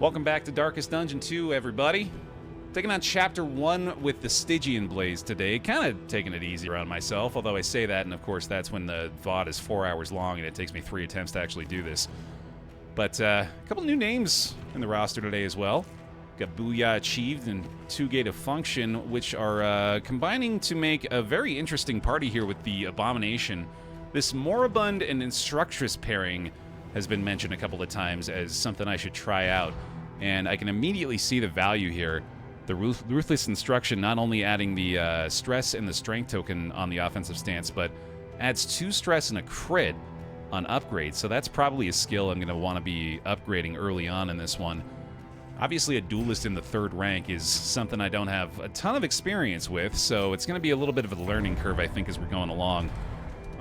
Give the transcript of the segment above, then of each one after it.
Welcome back to Darkest Dungeon 2, everybody. Taking on Chapter 1 with the Stygian Blaze today. Kind of taking it easy around myself, although I say that, and of course that's when the VOD is 4 hours long and it takes me 3 attempts to actually do this. But a couple new names in the roster today as well. Got Booyah Achieved and Two Gate of Function, which are combining to make a very interesting party here with the Abomination. This Moribund and Instructress pairing has been mentioned a couple of times as something I should try out, and I can immediately see the value here. The Ruthless Instruction not only adding the stress and the strength token on the offensive stance, but adds 2 stress and a crit on upgrades, so that's probably a skill I'm going to want to be upgrading early on in this one. Obviously, a duelist in the 3rd rank is something I don't have a ton of experience with, so it's going to be a little bit of a learning curve, I think, as we're going along.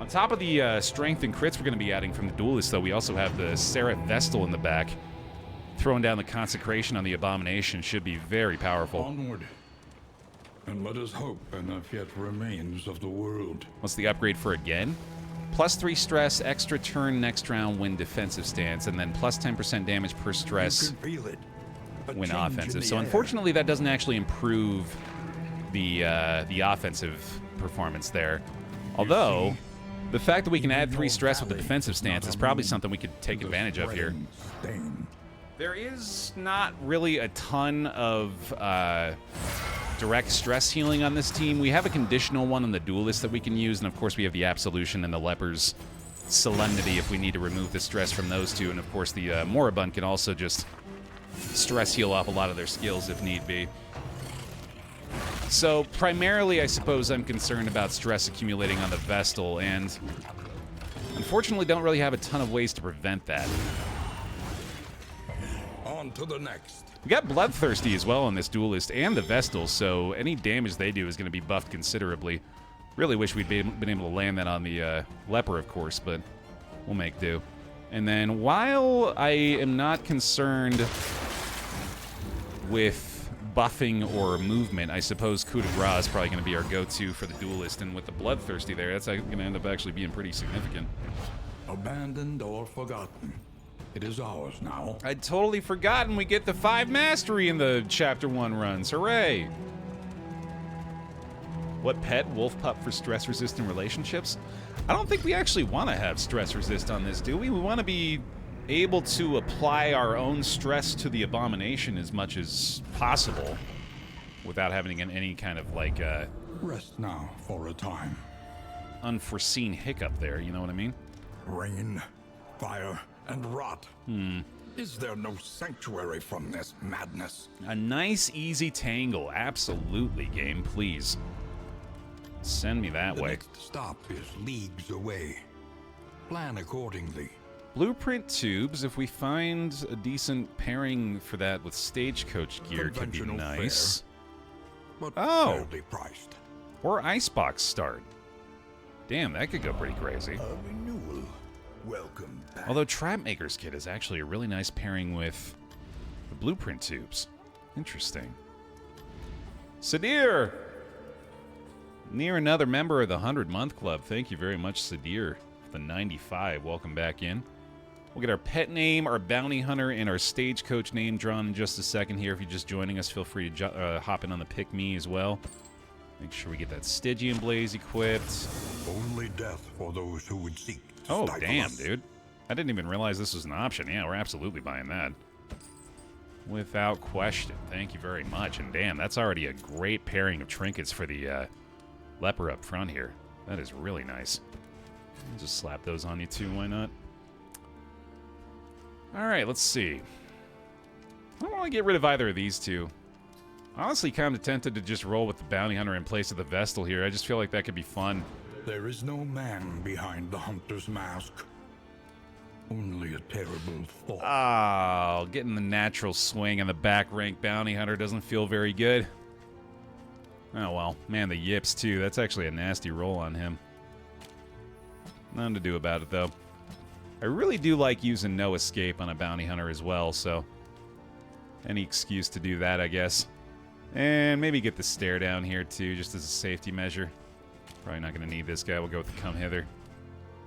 On top of the strength and crits we're going to be adding from the duelist, though, we also have the Seraph Vestal in the back. Throwing down the Consecration on the Abomination should be very powerful. Onward, and let us hope enough yet remains of the world. What's the upgrade for again? Plus 3 stress, extra turn next round when defensive stance, and then plus 10% damage per stress when offensive. So unfortunately, that doesn't actually improve the offensive performance there. Although, the fact that we can add 3 stress with the defensive stance is probably something we could take advantage of here. There is not really a ton of direct stress healing on this team. We have a conditional one on the duelist that we can use, and of course we have the Absolution and the Leper's Solemnity if we need to remove the stress from those two, and of course the Moribund can also just stress heal off a lot of their skills if need be. So primarily I suppose I'm concerned about stress accumulating on the Vestal, and unfortunately don't really have a ton of ways to prevent that. On to the next. We got Bloodthirsty as well on this duelist and the Vestal, so any damage they do is going to be buffed considerably. Really wish we'd been able to land that on the Leper, of course, but we'll make do. And then while I am not concerned with buffing or movement, I suppose Coup de Grace is probably going to be our go-to for the duelist, and with the Bloodthirsty there, that's going to end up actually being pretty significant. Abandoned or forgotten, it is ours now. I'd totally forgotten we get the 5 mastery in the Chapter 1 runs. Hooray! What pet? Wolf pup for stress-resistant relationships? I don't think we actually want to have stress resist on this, do we? We want to be able to apply our own stress to the Abomination as much as possible without having any kind of, like, Rest now for a time. unforeseen hiccup there, you know what I mean? Rain, fire, and rot. Is there no sanctuary from this madness? A nice, easy tangle. Absolutely, game, please. Send me that The way. next stop is leagues away. Plan accordingly. Blueprint tubes, if we find a decent pairing for that with stagecoach gear, could be Conventional nice. But Oh. fairly priced. Or icebox start. Damn, that could go pretty crazy. A renewal. Welcome back. Although Trapmaker's Kit is actually a really nice pairing with the blueprint tubes. Interesting. Sadir! Near another member of the 100-month club. Thank you very much, Sadir, for the 95. Welcome back in. We'll get our pet name, our bounty hunter, and our stagecoach name drawn in just a second here. If you're just joining us, feel free to hop in on the Pick Me as well. Make sure we get that Stygian Blaze equipped. Only death for those who would seek to Oh, stifle damn, us. dude. I didn't even realize this was an option. Yeah, we're absolutely buying that. Without question. Thank you very much. And damn, that's already a great pairing of trinkets for the Leper up front here. That is really nice. I'll just slap those on you too, why not? Alright, let's see. I don't want to get rid of either of these two. Honestly, kind of tempted to just roll with the bounty hunter in place of the Vestal here. I just feel like that could be fun. There is no man behind the hunter's mask. Only a terrible thought. Oh, getting the natural swing on the back rank bounty hunter doesn't feel very good. Oh well, man, the yips too. That's actually a nasty roll on him. Nothing to do about it though. I really do like using no escape on a bounty hunter as well, so any excuse to do that, I guess. And maybe get the stare down here too, just as a safety measure. Probably not going to need this guy. We'll go with the come hither.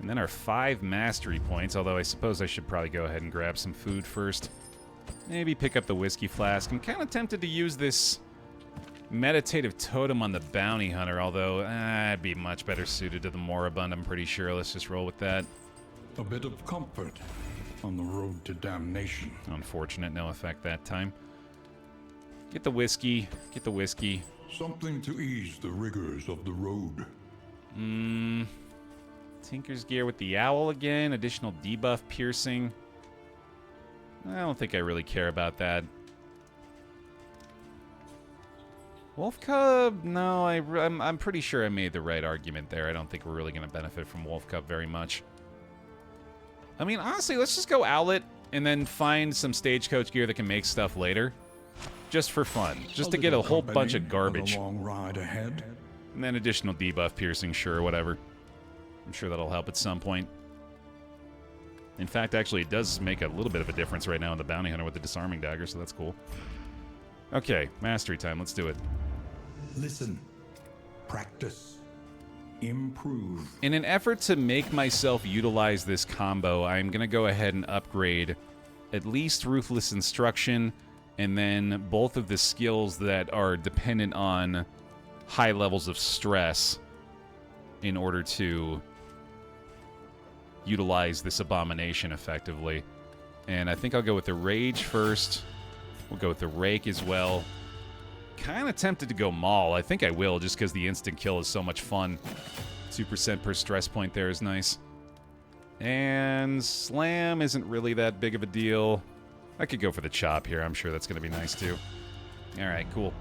And then our 5 mastery points, although I suppose I should probably go ahead and grab some food first. Maybe pick up the whiskey flask. I'm kind of tempted to use this meditative totem on the bounty hunter, although I'd be much better suited to the moribund, I'm pretty sure. Let's just roll with that. A bit of comfort on the road to damnation. Unfortunate, no effect that time. Get the whiskey. Get the whiskey. Something to ease the rigors of the road. Tinker's gear with the owl again. Additional debuff piercing. I don't think I really care about that. Wolf Cub? No, I'm pretty sure I made the right argument there. I don't think we're really going to benefit from Wolf Cub very much. I mean, honestly, let's just go Owlet and then find some stagecoach gear that can make stuff later. Just for fun. Just to get a whole bunch of garbage. A long ride ahead. And then additional debuff piercing, sure, whatever. I'm sure that'll help at some point. In fact, actually, it does make a little bit of a difference right now in the bounty hunter with the disarming dagger, so that's cool. Okay, mastery time. Let's do it. Listen. Practice. Improve. In an effort to make myself utilize this combo, I'm going to go ahead and upgrade at least Ruthless Instruction, and then both of the skills that are dependent on high levels of stress in order to utilize this Abomination effectively. And I think I'll go with the Rage first. We'll go with the Rake as well. Kind of tempted to go Maul. I think I will, just because the instant kill is so much fun. 2% per stress point there is nice. And Slam isn't really that big of a deal. I could go for the Chop here. I'm sure that's going to be nice, too. Alright, cool.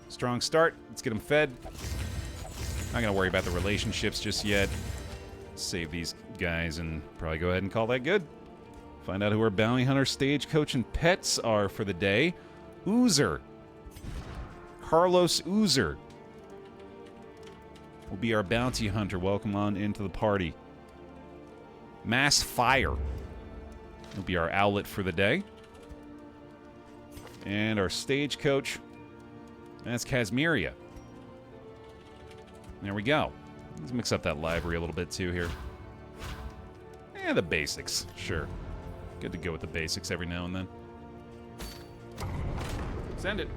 Strong start. Let's get them fed. Not going to worry about the relationships just yet. Save these guys and probably go ahead and call that good. Find out who our bounty hunter, stagecoach, and pets are for the day. Oozer. Carlos Oozer will be our bounty hunter. Welcome on into the party. Mass Fire will be our owlet for the day. And our stagecoach, that's Casmeria. There we go. Let's mix up that library a little bit too here. And the basics, sure. Good to go with the basics every now and then. Send it.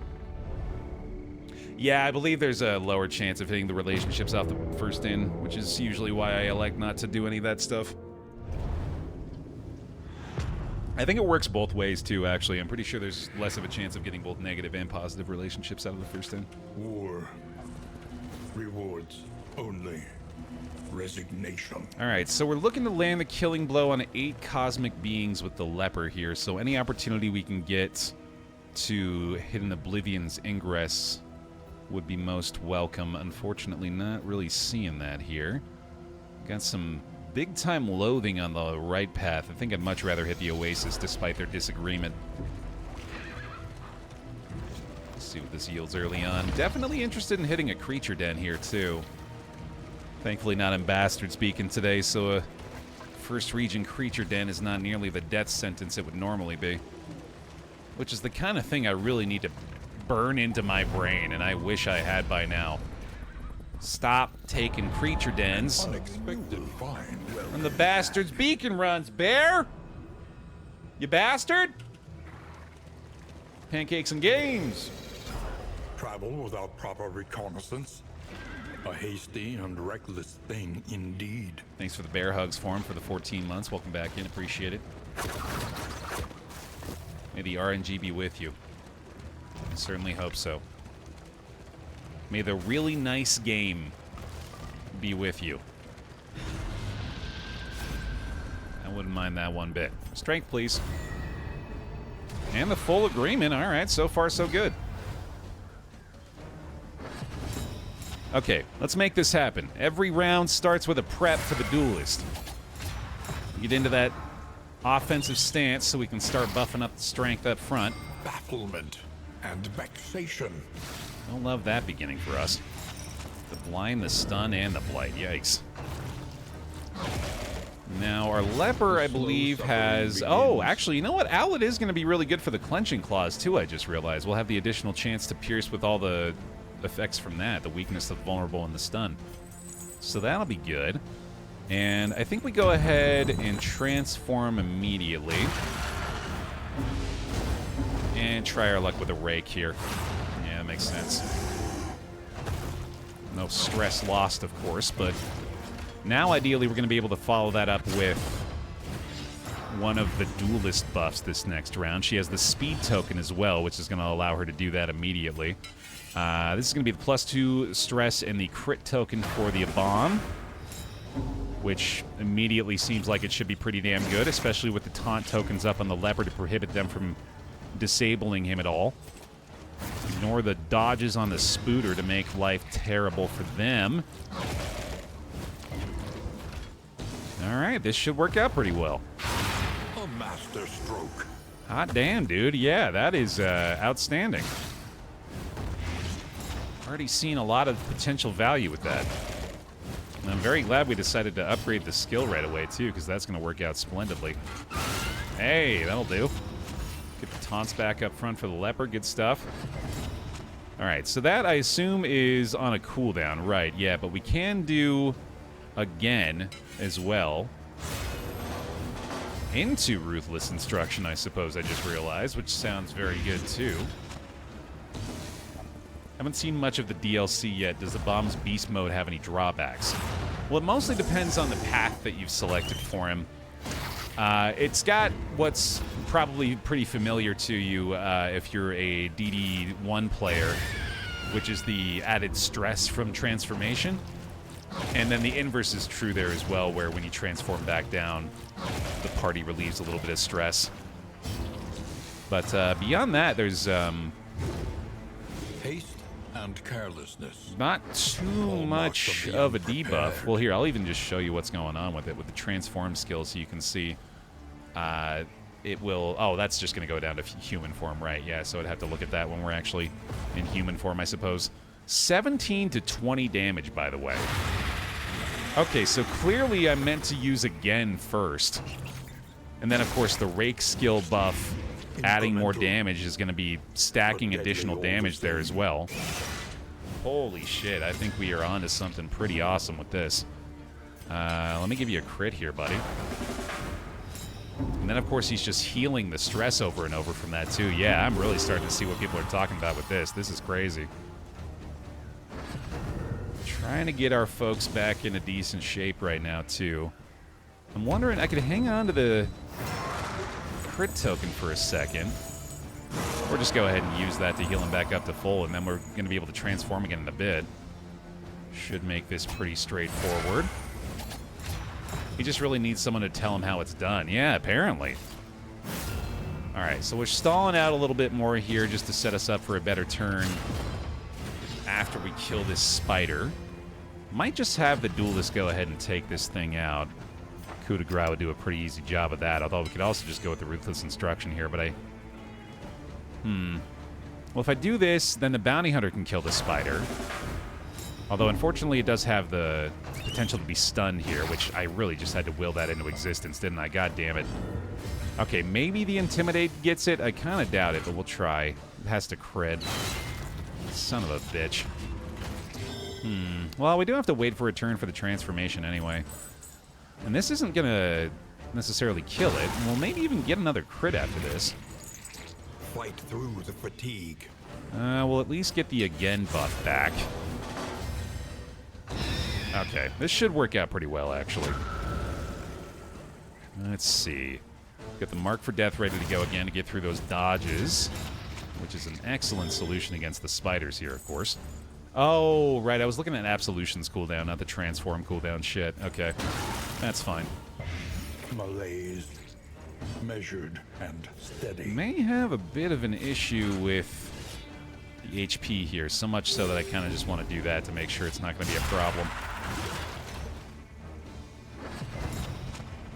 Yeah, I believe there's a lower chance of hitting the relationships off the first in, which is usually why I elect not to do any of that stuff. I think it works both ways, too, actually. I'm pretty sure there's less of a chance of getting both negative and positive relationships out of the first in. War. Rewards only. Resignation. Alright, so we're looking to land the killing blow on 8 cosmic beings with the leper here, so any opportunity we can get to hit an Oblivion's Ingress would be most welcome. Unfortunately, not really seeing that here. Got some big-time loathing on the right path. I think I'd much rather hit the Oasis, despite their disagreement. Let's see what this yields early on. Definitely interested in hitting a creature den here, too. Thankfully not in Bastard speaking today, so a first region creature den is not nearly the death sentence it would normally be. Which is the kind of thing I really need to burn into my brain, and I wish I had by now. Stop taking creature dens. Unexpected find. When the bastard's beacon runs, Baer! You bastard! Pancakes and games. Travel without proper reconnaissance. A hasty and reckless thing indeed. Thanks for the bear hugs for him for the 14 months. Welcome back in. Appreciate it. May the RNG be with you. I certainly hope so. May the really nice game be with you. I wouldn't mind that one bit. Strength, please. And the full agreement. All right, so far so good. Okay, let's make this happen. Every round starts with a prep for the duelist. Get into that offensive stance so we can start buffing up the strength up front. Bafflement and vexation. Don't love that beginning for us. The blind, the stun, and the blight. Yikes. Now, our leper, I believe, has... Oh, actually, you know what? Owlet is going to be really good for the clenching claws, too, I just realized. We'll have the additional chance to pierce with all the effects from that, the weakness, the vulnerable, and the stun. So that'll be good. And I think we go ahead and transform immediately. And try our luck with a rake here. Yeah, that makes sense. No stress lost, of course, but now ideally we're going to be able to follow that up with one of the duelist buffs this next round. She has the speed token as well, which is going to allow her to do that immediately. This is going to be the +2 stress and the crit token for the Abom, which immediately seems like it should be pretty damn good, especially with the taunt tokens up on the leopard to prohibit them from disabling him at all. Ignore the dodges on the Spooter to make life terrible for them. Alright, this should work out pretty well. A master stroke. Hot damn, dude. Yeah, that is outstanding. Already seen a lot of potential value with that. And I'm very glad we decided to upgrade the skill right away, too, because that's going to work out splendidly. Hey, that'll do. Get the taunts back up front for the leopard. Good stuff. Alright, so that, I assume, is on a cooldown. Right, yeah, but we can do again as well. Into Ruthless Instruction, I suppose I just realized, which sounds very good, too. Haven't seen much of the DLC yet. Does the Bomb's Beast Mode have any drawbacks? Well, it mostly depends on the path that you've selected for him. It's got what's probably pretty familiar to you if you're a DD1 player, which is the added stress from transformation. And then the inverse is true there as well, where when you transform back down, the party relieves a little bit of stress. But beyond that, there's Haste and carelessness. not too much of a debuff. Well, here, I'll even just show you what's going on with it, with the transform skill, so you can see it will... Oh, that's just going to go down to human form, right? Yeah, so I'd have to look at that when we're actually in human form, I suppose. 17 to 20 damage, by the way. Okay, so clearly I meant to use again first. And then, of course, the rake skill buff, adding more damage, is going to be stacking additional damage there as well. Holy shit, I think we are onto something pretty awesome with this. Let me give you a crit here, buddy. And then, of course, he's just healing the stress over and over from that, too. Yeah, I'm really starting to see what people are talking about with this. This is crazy. Trying to get our folks back in a decent shape right now, too. I'm wondering, I could hang on to the crit token for a second. Or just go ahead and use that to heal him back up to full, and then we're going to be able to transform again in a bit. Should make this pretty straightforward. He just really needs someone to tell him how it's done. Yeah, apparently. Alright, so we're stalling out a little bit more here just to set us up for a better turn after we kill this spider. Might just have the duelist go ahead and take this thing out. Coup de grace would do a pretty easy job of that, although we could also just go with the Ruthless Instruction here, but well, if I do this, then the bounty hunter can kill the spider. Although, unfortunately, it does have the potential to be stunned here, which I really just had to will that into existence, didn't I? God damn it. Okay, maybe the Intimidate gets it. I kind of doubt it, but we'll try. It has to crit. Son of a bitch. Well, we do have to wait for a turn for the transformation anyway. And this isn't going to necessarily kill it. We'll maybe even get another crit after this. Fight through the fatigue. We'll at least get the again buff back. Okay, this should work out pretty well, actually. Let's see. Got the Mark for Death ready to go again to get through those dodges, which is an excellent solution against the spiders here, of course. Oh, right, I was looking at Absolution's cooldown, not the Transform cooldown shit. Okay, that's fine. Malaise. Measured and steady. May have a bit of an issue with the HP here, so much so that I kind of just want to do that to make sure it's not going to be a problem.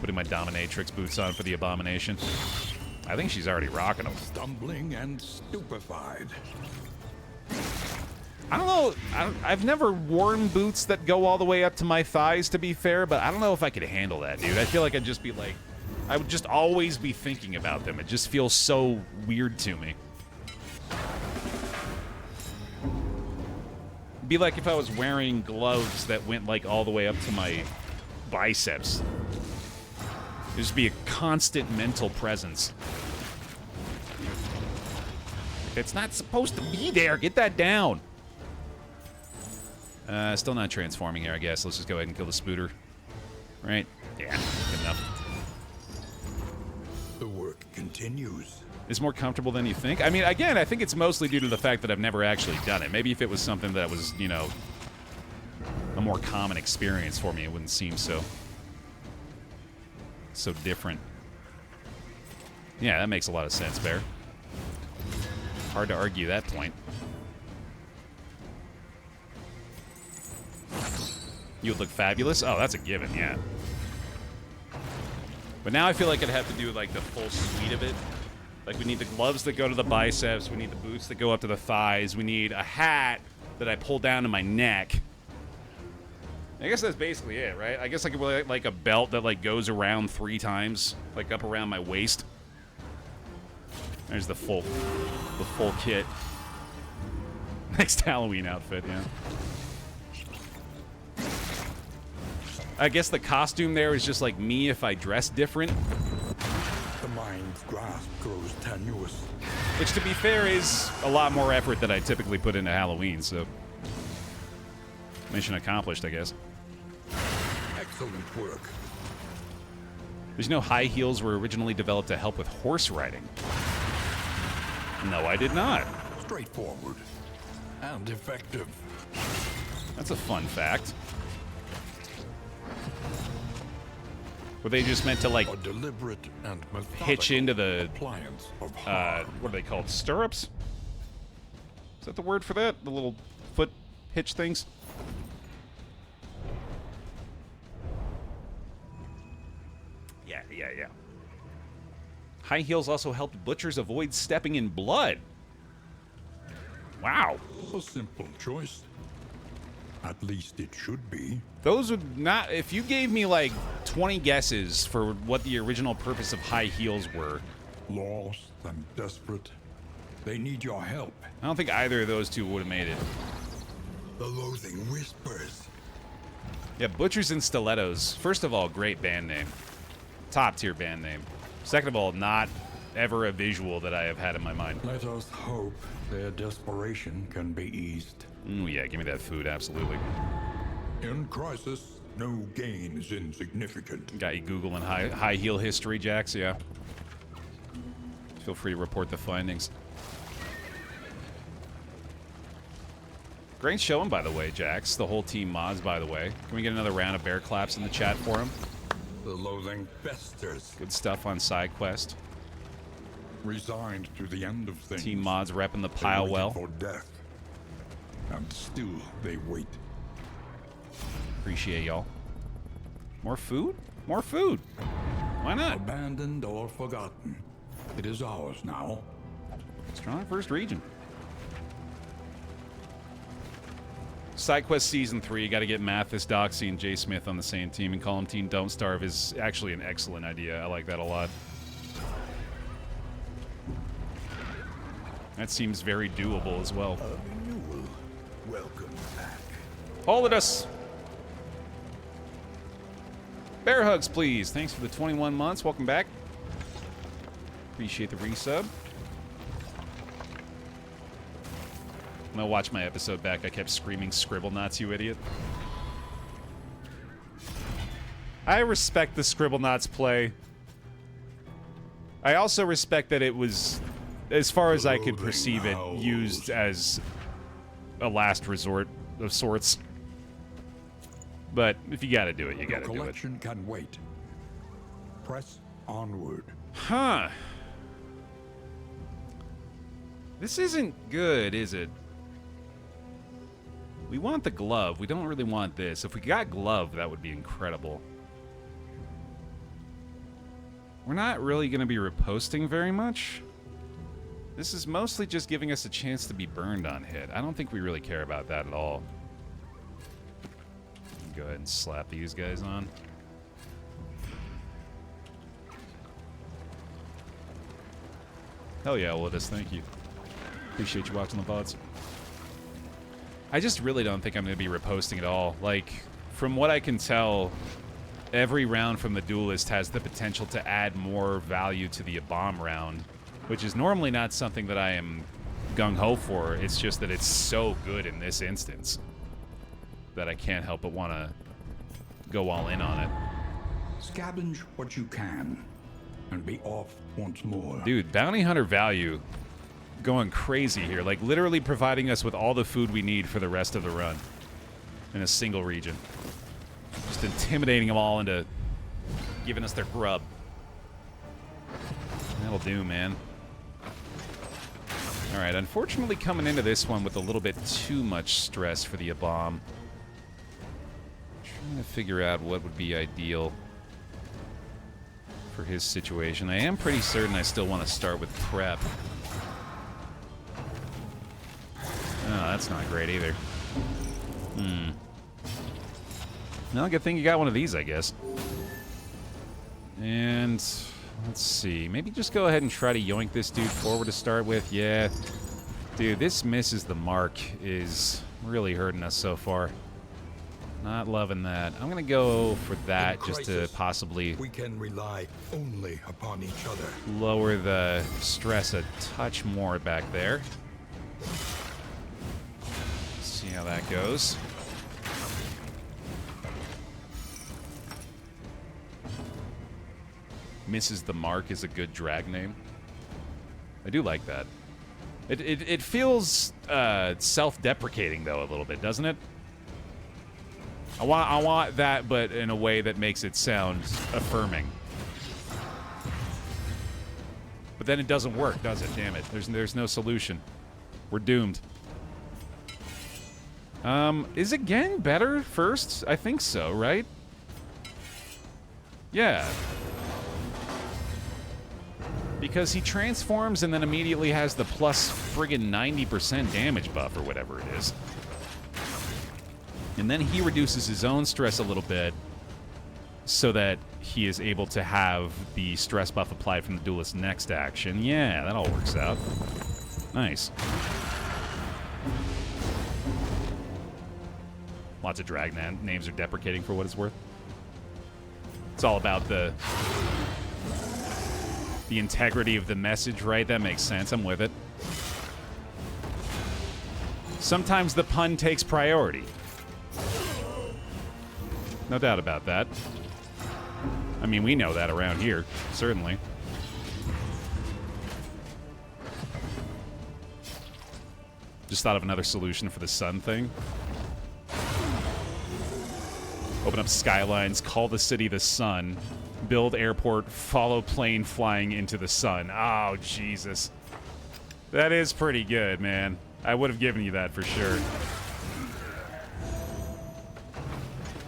Putting my Dominatrix boots on for the Abomination. I think she's already rocking them. Stumbling and stupefied. I don't know. I've never worn boots that go all the way up to my thighs, to be fair, but I don't know if I could handle that, dude. I feel like I'd just be like... I would just always be thinking about them. It just feels so weird to me. It'd be like if I was wearing gloves that went like all the way up to my biceps. It'd just be a constant mental presence. It's not supposed to be there. Get that down. Still not transforming here, I guess. Let's just go ahead and kill the spooter. Right? Yeah, good enough. The work continues. It's more comfortable than you think. I mean, again, I think it's mostly due to the fact that I've never actually done it. Maybe if it was something that was, you know, a more common experience for me, it wouldn't seem so different. Yeah, that makes a lot of sense, Baer. Hard to argue that point. You would look fabulous? Oh, that's a given, yeah. But now I feel like I'd have to do, like, the full suite of it. Like, we need the gloves that go to the biceps. We need the boots that go up to the thighs. We need a hat that I pull down to my neck. I guess that's basically it, right? I guess I could wear, like, a belt that, like, goes around 3 times. Like, up around my waist. There's the full kit. Next Halloween outfit, yeah. I guess the costume there is just like me if I dress different. The mind's grasp grows tenuous. Which, to be fair, is a lot more effort than I typically put into Halloween, so... Mission accomplished, I guess. Excellent work. There's no high heels were originally developed to help with horse riding. No, I did not. Straightforward and effective. That's a fun fact. Were they just meant to, like, a deliberate and hitch into the, appliance of what are they called? Stirrups? Is that the word for that? The little foot hitch things? Yeah. High heels also helped butchers avoid stepping in blood. Wow. A simple choice. At least it should be. Those would not... If you gave me, like, 20 guesses for what the original purpose of high heels were... Lost and desperate. They need your help. I don't think either of those two would have made it. The loathing whispers. Yeah, Butchers and Stilettos. First of all, great band name. Top tier band name. Second of all, not ever a visual that I have had in my mind. Let us hope their desperation can be eased. Ooh, yeah, give me that food, absolutely. In crisis, no gain is insignificant. Got you Googling high heel history, Jax, yeah. Feel free to report the findings. Great showing, by the way, Jax. The whole team mods, by the way. Can we get another round of bear claps in the chat for him? The loathing festers. Good stuff on side quest. Resigned to the end of things. Team mods repping the pile well. For death. And still they wait. Appreciate y'all. More food? More food. Why not? Abandoned or forgotten. It is ours now. Strong first region. SideQuest Season 3, got to get Mathis, Doxy, and Jay Smith on the same team and call them Team Don't Starve is actually an excellent idea. I like that a lot. That seems very doable as well. A renewal. Welcome back. Hold at us! Bear hugs, please. Thanks for the 21 months. Welcome back. Appreciate the resub. I'm gonna watch my episode back. I kept screaming Scribble Knots, you idiot. I respect the Scribble Knots play. I also respect that it was, as far as I could perceive it, used as a last resort of sorts. But if you gotta do it, you gotta do it. Collection can wait. Press onward. Huh. This isn't good, is it? We want the glove. We don't really want this. If we got glove, that would be incredible. We're not really going to be reposting very much. This is mostly just giving us a chance to be burned on hit. I don't think we really care about that at all. Go ahead and slap these guys on. Hell yeah, Willis, thank you. Appreciate you watching the VODs. I just really don't think I'm going to be reposting at all. Like, from what I can tell, every round from the Duelist has the potential to add more value to the bomb round, which is normally not something that I am gung-ho for. It's just that it's so good in this instance that I can't help but want to go all in on it. Scavenge what you can, and be off once more. Dude, bounty hunter value going crazy here. Like, literally providing us with all the food we need for the rest of the run in a single region. Just intimidating them all into giving us their grub. That'll do, man. Alright, unfortunately coming into this one with a little bit too much stress for the Abom. Trying to figure out what would be ideal for his situation. I am pretty certain I still want to start with prep. Oh, that's not great either. No, good thing you got one of these, I guess. And let's see. Maybe just go ahead and try to yoink this dude forward to start with. Yeah. Dude, this misses the mark is really hurting us so far. Not loving that. I'm going to go for that just to possibly We can rely only upon each other. lower the stress a touch more back there. See how that goes. Misses the Mark is a good drag name. I do like that. It feels self-deprecating though a little bit, doesn't it? I want that, but in a way that makes it sound affirming. But then it doesn't work, does it? Damn it! There's no solution. We're doomed. Is again better first? I think so, right? Yeah. Because he transforms and then immediately has the plus friggin' 90% damage buff or whatever it is. And then he reduces his own stress a little bit so that he is able to have the stress buff applied from the duelist's next action. Yeah, that all works out. Nice. Lots of drag names are deprecating for what it's worth. It's all about the integrity of the message, right? That makes sense. I'm with it. Sometimes the pun takes priority. No doubt about that. I mean, we know that around here, certainly. Just thought of another solution for the sun thing. Open up skylines, call the city the sun, build airport, follow plane flying into the sun. Oh, Jesus. That is pretty good, man. I would have given you that for sure.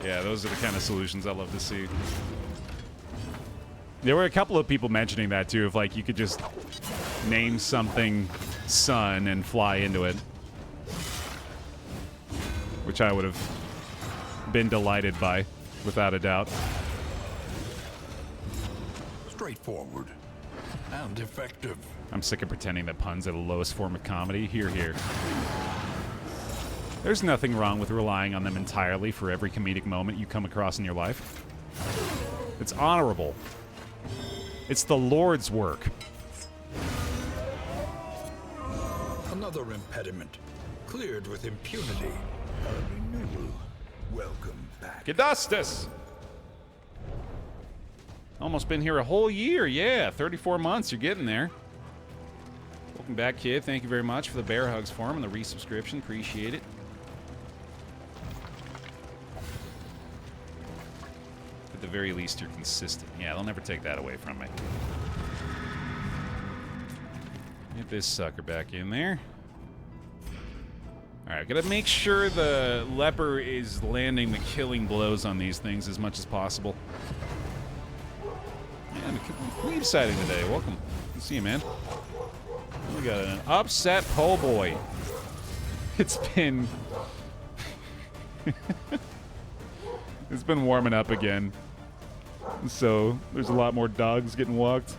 Yeah, those are the kind of solutions I love to see. There were a couple of people mentioning that, too, if, like, you could just name something sun and fly into it. Which I would have been delighted by, without a doubt. Straightforward and effective. I'm sick of pretending that puns are the lowest form of comedy. Hear, hear. There's nothing wrong with relying on them entirely for every comedic moment you come across in your life. It's honorable. It's the Lord's work. Another impediment cleared with impunity. A renewal. Welcome back. Gedustus! Almost been here a whole year. Yeah, 34 months. You're getting there. Welcome back, kid. Thank you very much for the bear hugs form and the resubscription. Appreciate it. At the very least, you're consistent. Yeah, they'll never take that away from me. Get this sucker back in there. Alright, gotta make sure the leper is landing the killing blows on these things as much as possible. Man, complete sighting today. Welcome. Good to see you, man. We got an upset po' boy. It's been... it's been warming up again. So, there's a lot more dogs getting walked.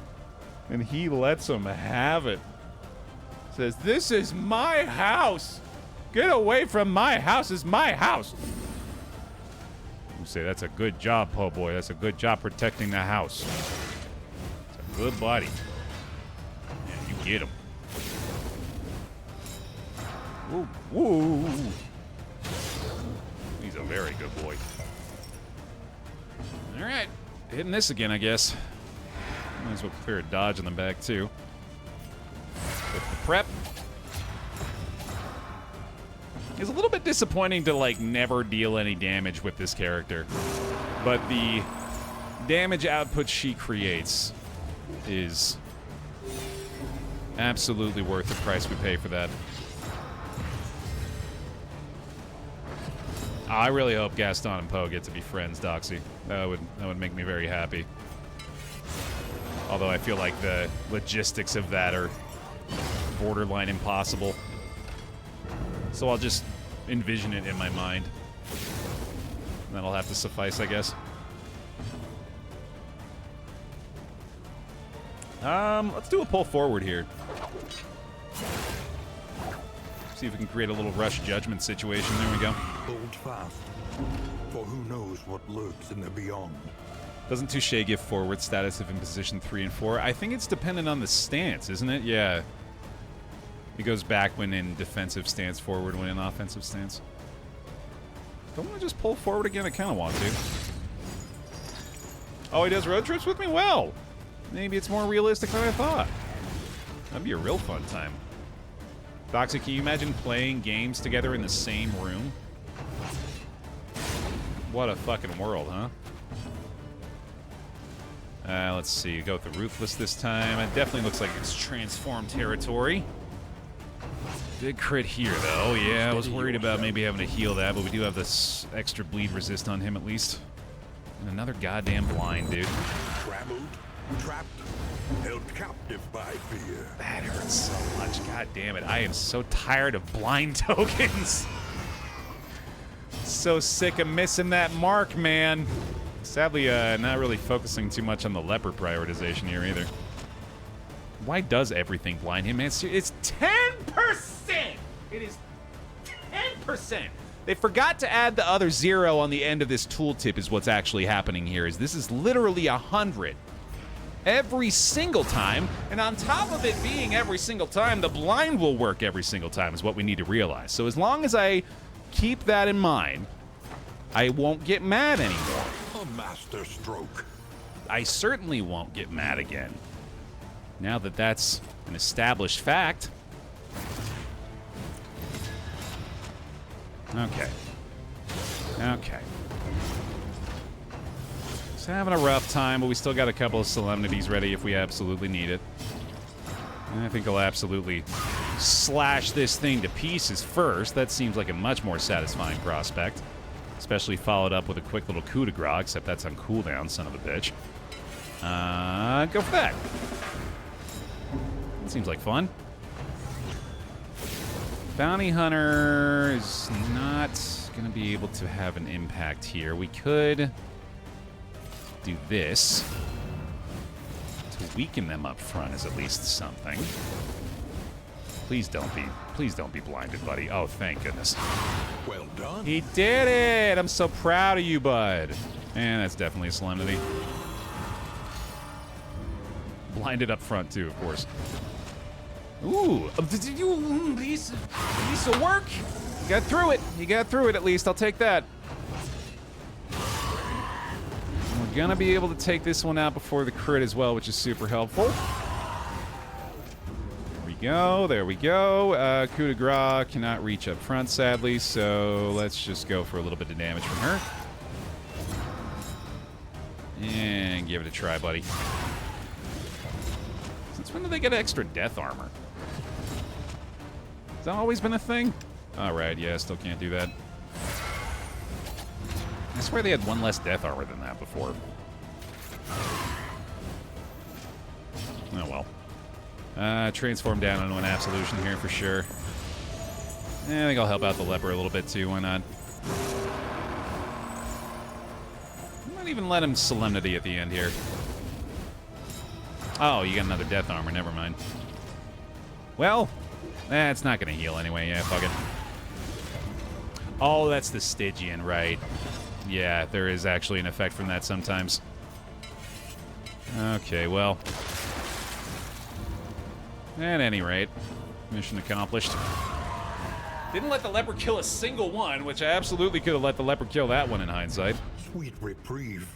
And he lets them have it. Says, "This is my house! Get away from my house! It's my house!" You say, "That's a good job, po' boy. That's a good job protecting the house. It's a good buddy." Yeah, you get him. Woo, woo. He's a very good boy. All right, hitting this again, I guess. Might as well clear a dodge in the back, too. With the prep. It's a little bit disappointing to, like, never deal any damage with this character. But the damage output she creates is absolutely worth the price we pay for that. I really hope Gaston and Poe get to be friends, Doxy. That would make me very happy. Although I feel like the logistics of that are borderline impossible. So I'll just envision it in my mind. That'll have to suffice, I guess. Let's do a pull forward here. See if we can create a little rush judgment situation. There we go. Hold fast, for who knows what lurks in the beyond. Doesn't Touche give forward status if in position 3 and 4? I think it's dependent on the stance, isn't it? Yeah. It goes back when in defensive stance, forward when in offensive stance. Don't want to just pull forward again? I kind of want to. Oh, he does road trips with me? Well, maybe it's more realistic than I thought. That'd be a real fun time. Doxy, can you imagine playing games together in the same room? What a fucking world, huh? Let's see. Go with the Ruthless this time. It definitely looks like it's transformed territory. Big crit here, though. Yeah, I was worried about maybe having to heal that, but we do have this extra bleed resist on him at least. And another goddamn blind, dude. Trammeled, trapped, held captive by fear. That hurts so much. God damn it. I am so tired of blind tokens. So sick of missing that mark, man. Sadly, not really focusing too much on the leper prioritization here either. Why does everything blind him, man? It's 10%! It is 10%! They forgot to add the other 0 on the end of this tooltip is what's actually happening here. This is literally 100 every single time, and on top of it being every single time, the blind will work every single time is what we need to realize. So as long as I keep that in mind, I won't get mad anymore. A master stroke. I certainly won't get mad again. Now that that's an established fact. Okay. Okay. Just having a rough time, but we still got a couple of solemnities ready if we absolutely need it. And I think I'll absolutely slash this thing to pieces first. That seems like a much more satisfying prospect. Especially followed up with a quick little coup de grace, except that's on cooldown, son of a bitch. Go for that. That seems like fun. Bounty Hunter is not going to be able to have an impact here. We could do this to weaken them up front is at least something. Please don't be blinded, buddy. Oh, thank goodness. Well done. He did it! I'm so proud of you, bud. And that's definitely a solemnity. Blinded up front, too, of course. Ooh, did you piece of work? You got through it. You got through it, at least. I'll take that. We're gonna be able to take this one out before the crit as well, which is super helpful. There we go. Coup de grace cannot reach up front, sadly, so let's just go for a little bit of damage from her. And give it a try, buddy. Since when do they get extra death armor? Has that always been a thing? Alright, yeah, still can't do that. I swear they had one less death armor than that before. Oh well. Transform down into an absolution here for sure. I think I'll help out the leper a little bit too, why not? I might even let him solemnity at the end here. Oh, you got another death armor, never mind. Well, it's not gonna heal anyway, yeah, fuck it. Oh, that's the Stygian, right. Yeah, there is actually an effect from that sometimes. Okay, well. At any rate, mission accomplished. Didn't let the leper kill a single one, which I absolutely could have let the leper kill that one in hindsight. Sweet reprieve.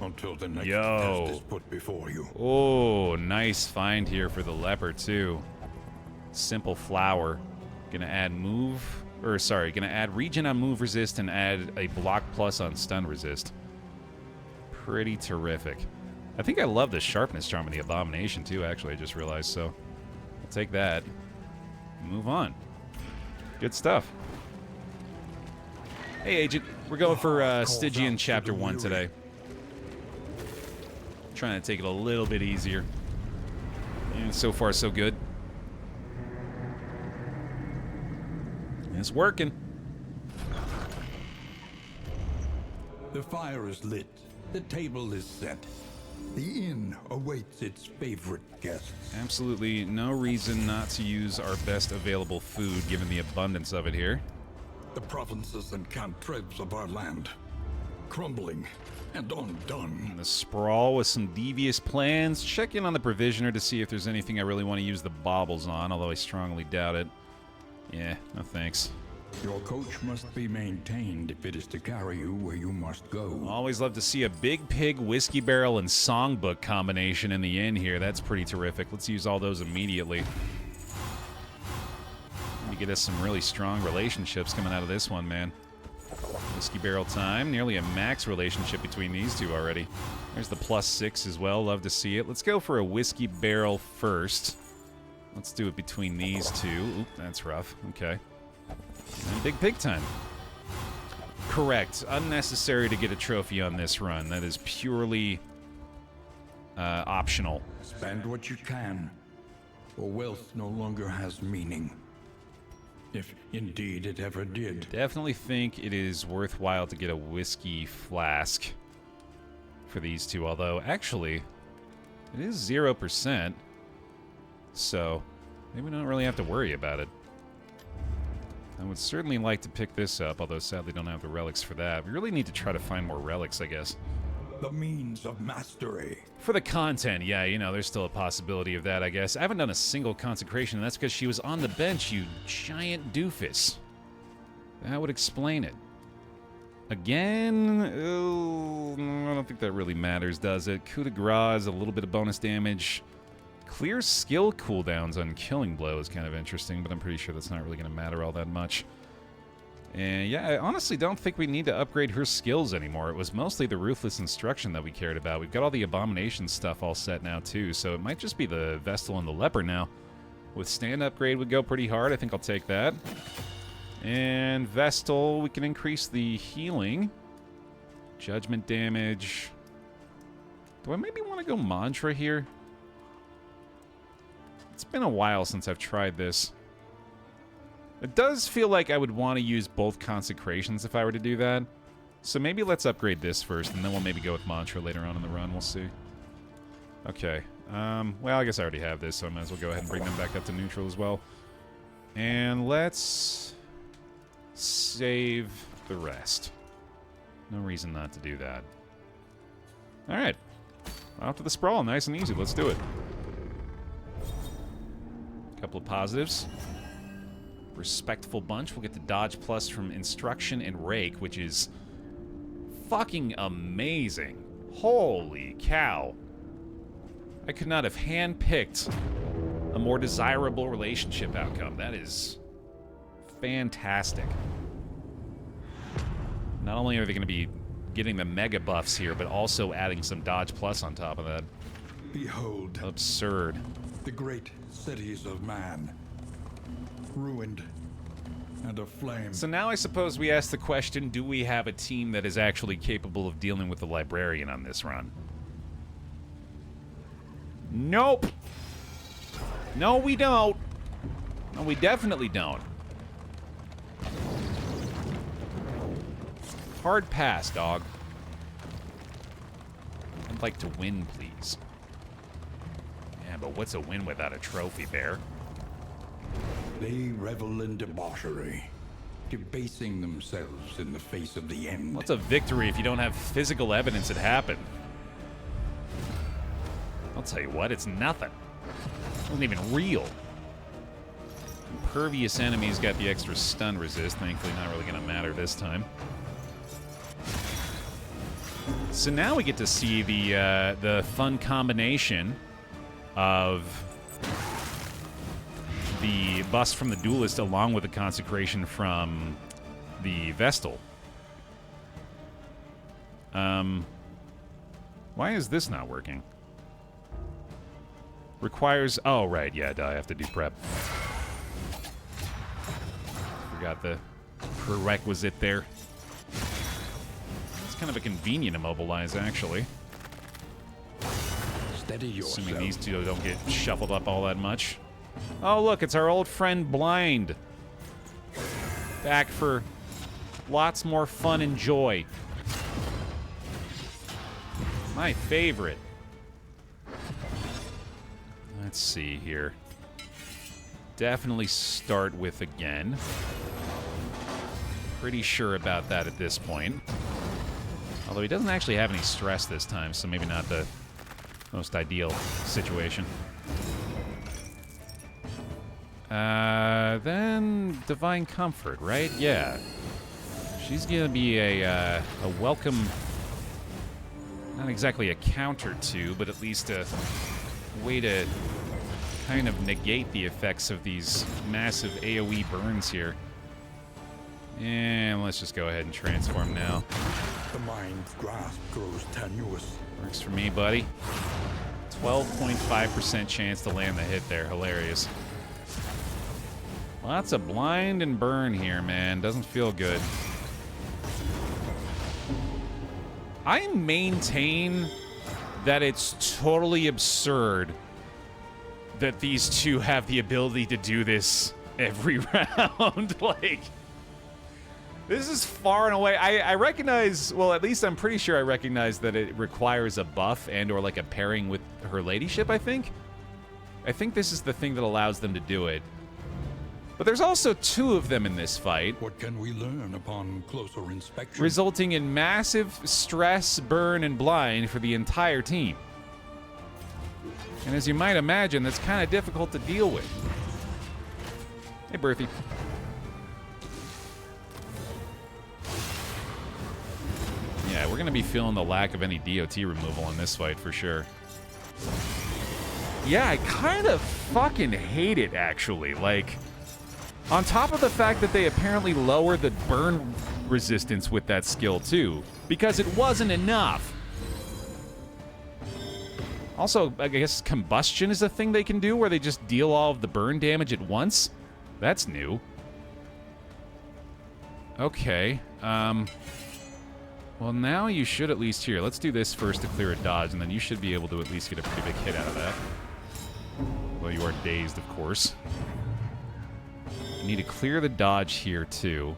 Until the next Yo. test is put before you. Oh, nice find here for the leper, too. Simple flower. Gonna add gonna add regen on move resist and add a block plus on stun resist. Pretty terrific. I think I love the sharpness charm of the Abomination, too, actually, I just realized, so I'll take that. Move on. Good stuff. Hey, Agent. We're going for Stygian Chapter 1 today. Trying to take it a little bit easier. And so far, so good. It's working. The fire is lit. The table is set. The inn awaits its favorite guests. Absolutely no reason not to use our best available food, given the abundance of it here. The provinces and cantrevs of our land, crumbling and undone. And the sprawl with some devious plans. Check in on the provisioner to see if there's anything I really want to use the baubles on, although I strongly doubt it. Yeah, no thanks. Your coach must be maintained if it is to carry you where you must go. Always love to see a big pig, whiskey barrel, and songbook combination in the inn here. That's pretty terrific. Let's use all those immediately. Maybe get us some really strong relationships coming out of this one, man. Whiskey barrel time. Nearly a max relationship between these two already. There's the +6 as well. Love to see it. Let's go for a whiskey barrel first. Let's do it between these two. Oop, that's rough. Okay. And big pig time. Correct. Unnecessary to get a trophy on this run. That is purely optional. Spend what you can, or wealth no longer has meaning. If indeed it ever did. Definitely think it is worthwhile to get a whiskey flask for these two, although actually it is 0%, so maybe we don't really have to worry about it. I would certainly like to pick this up, although sadly don't have the relics for that. We really need to try to find more relics, I guess. The means of mastery. For the content, yeah, you know, there's still a possibility of that, I guess. I haven't done a single consecration, and that's because she was on the bench, you giant doofus. That would explain it. Again? I don't think that really matters, does it? Coup de grace, a little bit of bonus damage. Clear skill cooldowns on Killing Blow is kind of interesting, but I'm pretty sure that's not really going to matter all that much. And yeah, I honestly don't think we need to upgrade her skills anymore. It was mostly the Ruthless Instruction that we cared about. We've got all the Abomination stuff all set now too, so it might just be the Vestal and the Leper now. Withstand upgrade would go pretty hard. I think I'll take that. And Vestal, we can increase the healing. Judgment damage. Do I maybe want to go Mantra here? It's been a while since I've tried this. It does feel like I would want to use both consecrations if I were to do that. So maybe let's upgrade this first, and then we'll maybe go with Mantra later on in the run. We'll see. Okay. Well, I guess I already have this, so I might as well go ahead and bring them back up to neutral as well. And let's save the rest. No reason not to do that. All right. Off to the sprawl. Nice and easy. Let's do it. Couple of positives. Respectful bunch. We'll get the dodge plus from Instruction and Rake, which is fucking amazing. Holy cow. I could not have handpicked a more desirable relationship outcome. That is fantastic. Not only are they going to be getting the mega buffs here, but also adding some dodge plus on top of that. Behold. Absurd. The great cities of man, ruined and aflame. So now I suppose we ask the question, do we have a team that is actually capable of dealing with the librarian on this run? Nope. No, we don't. No, we definitely don't. Hard pass, dog. I'd like to win, please. Yeah, but what's a win without a trophy, Baer? They revel in debauchery, debasing themselves in the face of the end. What's a victory if you don't have physical evidence it happened? I'll tell you what, it's nothing. It wasn't even real. impervious enemies got the extra stun resist. Thankfully, not really going to matter this time. So now we get to see the fun combination of the bust from the Duelist along with the consecration from the Vestal. Why is this not working? Requires... Oh, right, yeah, I have to do prep. Forgot the prerequisite there. It's kind of a convenient immobilize, actually. Steady yourself. Assuming these two don't get shuffled up all that much. Oh, look, it's our old friend Blind. Back for lots more fun and joy. My favorite. Let's see here. Definitely start with again. Pretty sure about that at this point. Although he doesn't actually have any stress this time, so maybe not the most ideal situation. Then Divine Comfort, right? Yeah. She's gonna be a welcome, not exactly a counter to, but at least a way to kind of negate the effects of these massive AoE burns here. And let's just go ahead and transform now. The mind's grasp grows tenuous. Works for me, buddy. 12.5% chance to land the hit there. Hilarious. Lots of blind and burn here, man. Doesn't feel good. I maintain that it's totally absurd that these two have the ability to do this every round. Like, this is far and away. I recognize, well, at least I'm pretty sure I recognize that it requires a buff and or like a pairing with her ladyship, I think. I think this is the thing that allows them to do it. But there's also two of them in this fight. What can we learn upon closer inspection? Resulting in massive stress, burn, and blind for the entire team. And as you might imagine, that's kind of difficult to deal with. Hey, Berthy. Yeah, we're going to be feeling the lack of any DOT removal in this fight for sure. Yeah, I kind of fucking hate it, actually. Like, on top of the fact that they apparently lower the burn resistance with that skill, too. Because it wasn't enough. Also, I guess combustion is a thing they can do where they just deal all of the burn damage at once. That's new. Okay. Well, now you should at least... Here, let's do this first to clear a dodge, and then you should be able to at least get a pretty big hit out of that. Well, you are dazed, of course. You need to clear the dodge here, too.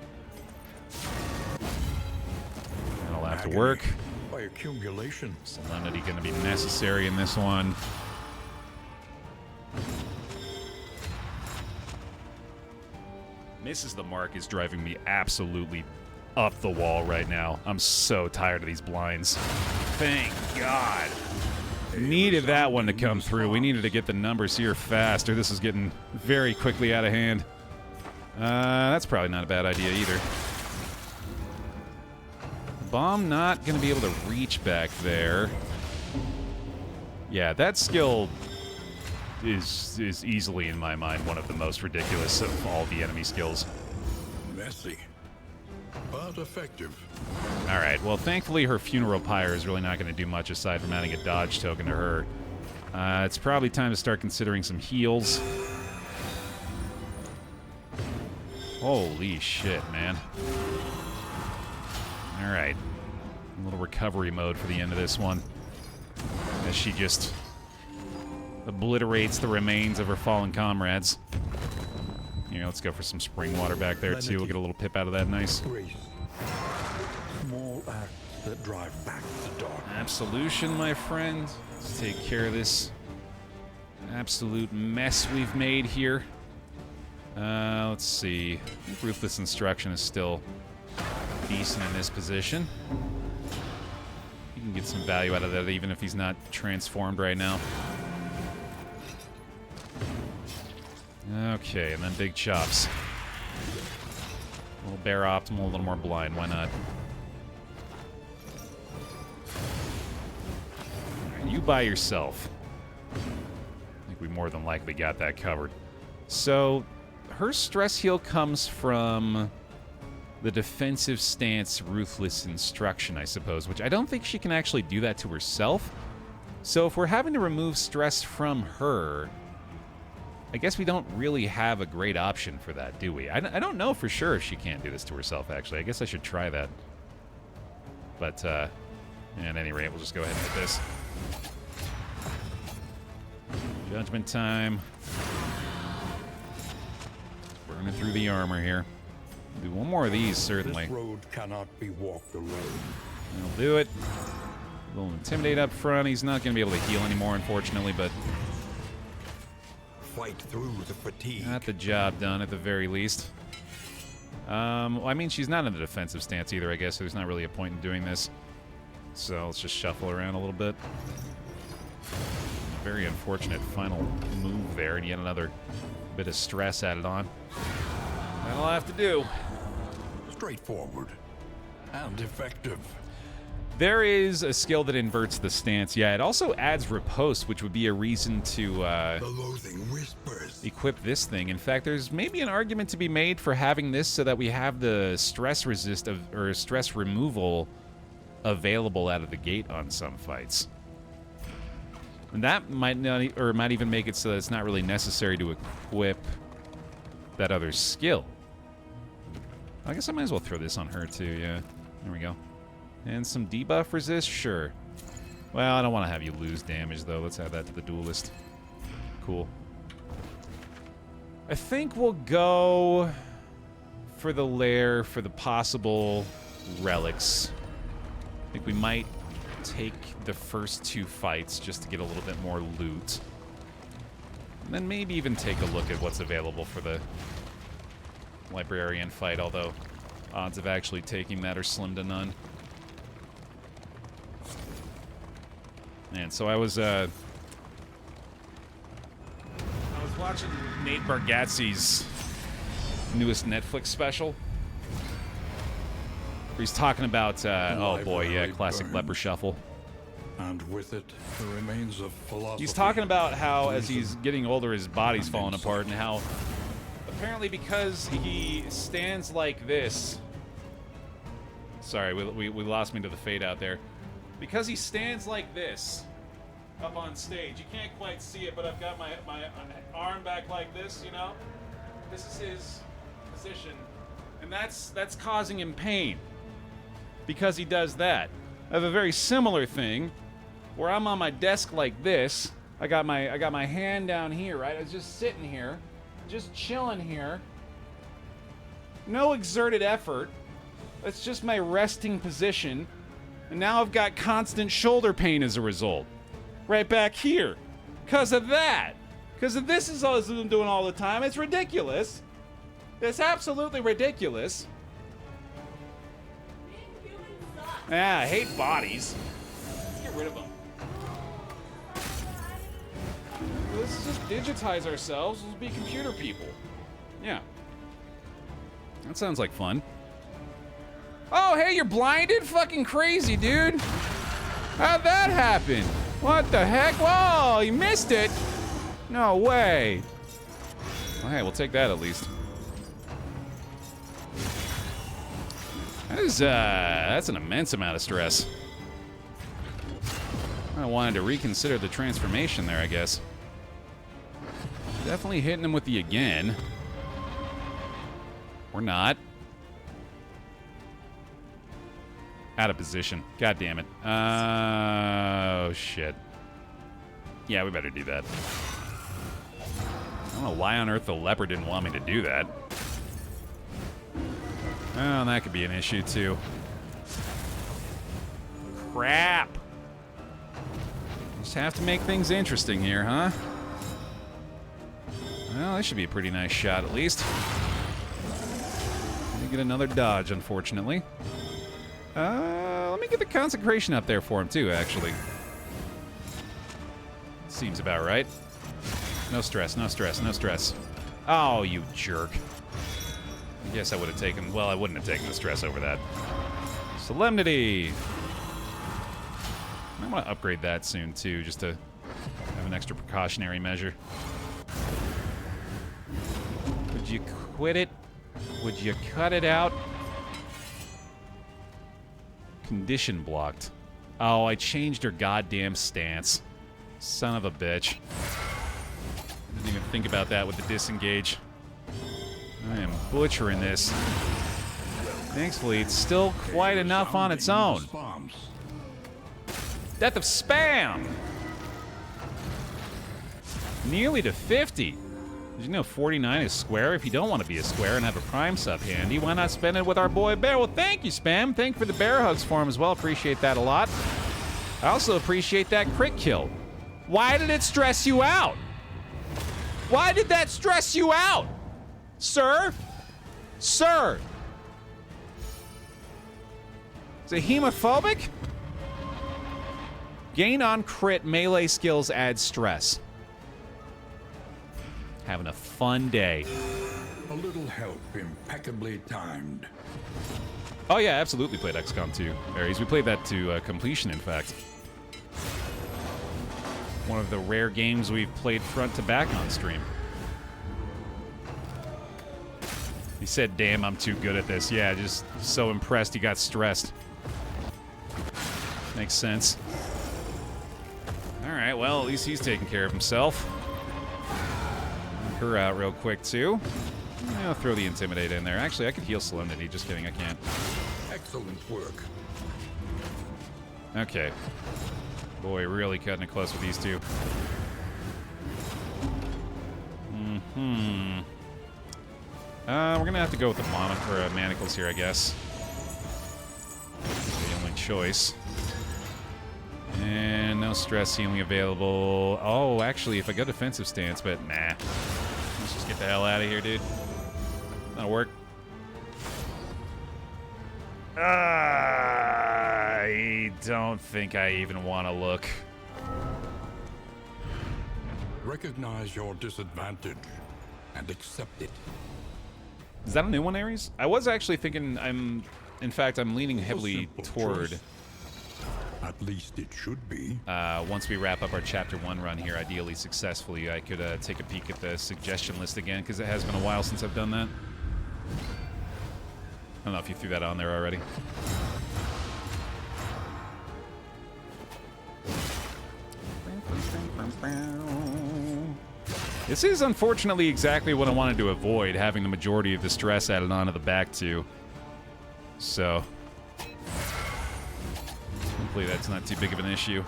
That'll have to work. By accumulation. Solemnity going to be necessary in this one. Misses the mark is driving me absolutely up the wall right now. I'm so tired of these blinds. Thank God. Needed that one to come through. We needed to get the numbers here faster. This is getting very quickly out of hand. That's probably not a bad idea either. Bomb not going to be able to reach back there. Yeah, that skill is easily, in my mind, one of the most ridiculous of all the enemy skills. Messy, but effective. All right, well, thankfully her Funeral Pyre is really not going to do much aside from adding a dodge token to her. It's probably time to start considering some heals. Holy shit, man. All right. A little recovery mode for the end of this one. As she just obliterates the remains of her fallen comrades. Here, let's go for some spring water back there, too. We'll get a little pip out of that. Nice. Grace. Small acts that drive back the dark. Absolution, my friend. Let's take care of this absolute mess we've made here. Let's see. I think Ruthless Instruction is still decent in this position. You can get some value out of that even if he's not transformed right now. Okay, and then big chops. A little Baer optimal, a little more blind. Why not? Alright, you by yourself. I think we more than likely got that covered. So, her stress heal comes from the defensive stance ruthless instruction, I suppose, which I don't think she can actually do that to herself. So if we're having to remove stress from her, I guess we don't really have a great option for that, do we? I don't know for sure if she can't do this to herself, actually. I guess I should try that. But, at any rate, we'll just go ahead and hit this. Judgment time. Burning through the armor here. Do one more of these, certainly. This road cannot be walked alone. I'll do it. We'll intimidate up front. He's not going to be able to heal anymore, unfortunately, but Fight through the fatigue. got the job done at the very least. Well, I mean, she's not in the defensive stance either, I guess, so there's not really a point in doing this. So let's just shuffle around a little bit. Very unfortunate final move there, and yet another bit of stress added on. That'll have to do. Straightforward and effective. There is a skill that inverts the stance. Yeah, it also adds riposte, which would be a reason to The loathing whispers. equip this thing. In fact, there's maybe an argument to be made for having this so that we have the stress resist or stress removal available out of the gate on some fights. And that might not, or might even make it so that it's not really necessary to equip that other skill. I guess I might as well throw this on her too, yeah. There we go. And some debuff resist? Sure. Well, I don't want to have you lose damage, though. Let's add that to the duelist. Cool. I think we'll go for the lair for the possible relics. I think we might take the first two fights just to get a little bit more loot. And then maybe even take a look at what's available for the librarian fight, although odds of actually taking that are slim to none. And so I was watching Nate Bargatze's newest Netflix special. Where he's talking about, oh boy, yeah, classic leper shuffle. And with it, the remains of philosophy. He's talking about how, as he's getting older, his body's falling apart, and how apparently because he stands like this. Sorry, we lost me to the fade out there. Because he stands like this up on stage. You can't quite see it, but I've got my arm back like this, you know? This is his position. And that's causing him pain. Because he does that. I have a very similar thing where I'm on my desk like this. I got my hand down here, right? I was just sitting here, just chilling here. No exerted effort. That's just my resting position. And now I've got constant shoulder pain as a result. Right back here. Because of that. Because of this is all I'm doing all the time. It's ridiculous. It's absolutely ridiculous. Yeah, I hate bodies. Let's get rid of them. Let's just digitize ourselves. Let's be computer people. Yeah. That sounds like fun. Oh, hey, you're blinded? Fucking crazy, dude. How'd that happen? What the heck? Whoa, you missed it. No way. Well, hey, we'll take that at least. That's an immense amount of stress. I wanted to reconsider the transformation there, I guess. Definitely hitting him with the again. Or not. Out of position. God damn it. Oh, shit. Yeah, we better do that. I don't know why on earth the leopard didn't want me to do that. Oh, that could be an issue, too. Crap. Just have to make things interesting here, huh? Well, this should be a pretty nice shot, at least. Gonna get another dodge, unfortunately. Let me get the consecration up there for him, too, actually. Seems about right. No stress, no stress, no stress. Oh, you jerk. I guess I would have taken... Well, I wouldn't have taken the stress over that. Solemnity! I want to upgrade that soon, too, just to have an extra precautionary measure. Would you quit it? Would you cut it out? Condition blocked. Oh, I changed her goddamn stance. Son of a bitch. Didn't even think about that with the disengage. I am butchering this. Thankfully, it's still quite enough on its own. Death of Spam! Nearly to 50. Did you know 49 is square? If you don't want to be a square and have a prime sub handy, why not spend it with our boy Baer? Well, thank you, Spam. Thank you for the bear hugs for him as well. Appreciate that a lot. I also appreciate that crit kill. Why did it stress you out? Why did that stress you out? Sir? Sir? Is it hemophobic? Gain on crit melee skills adds stress. Having a fun day. A little help, impeccably timed. Oh yeah, absolutely played XCOM 2, Aries. We played that to completion, in fact. One of the rare games we've played front to back on stream. He said, damn, I'm too good at this. Yeah, just so impressed he got stressed. Makes sense. Alright, well, at least he's taking care of himself. Knock her out real quick, too. I'll throw the Intimidate in there. Actually, I could heal Solemnity. Just kidding, I can't. Excellent work. Okay. Boy, really cutting it close with these two. We're gonna have to go with the manacles here, I guess. The only choice. And no stress healing available. Oh, actually, if I go defensive stance, but nah. Let's just get the hell out of here, dude. That'll work. I don't think I even want to look. Recognize your disadvantage and accept it. Is that a new one, Aries? I was actually thinking in fact, I'm leaning heavily toward... Choice. At least it should be. Once we wrap up our Chapter 1 run here, ideally successfully, I could take a peek at the suggestion list again, because it has been a while since I've done that. I don't know if you threw that on there already. This is unfortunately exactly what I wanted to avoid, having the majority of the stress added onto the back too. So, hopefully that's not too big of an issue.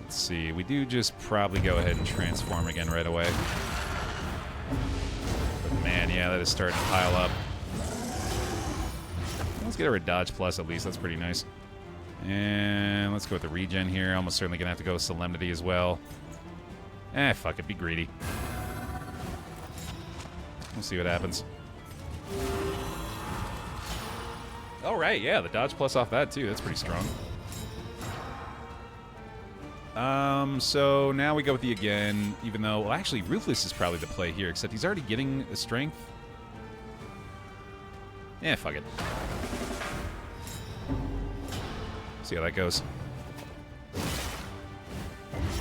Let's see, we do just probably go ahead and transform again right away. But man, yeah, that is starting to pile up. Let's get her a dodge plus at least, that's pretty nice. And let's go with the regen here. Almost certainly gonna have to go with Solemnity as well. Fuck it, be greedy. We'll see what happens. Alright, yeah, the dodge plus off that too, that's pretty strong. So now we go with the again, even though, well, actually, Ruthless is probably the play here, except he's already getting a strength. Fuck it. See how that goes.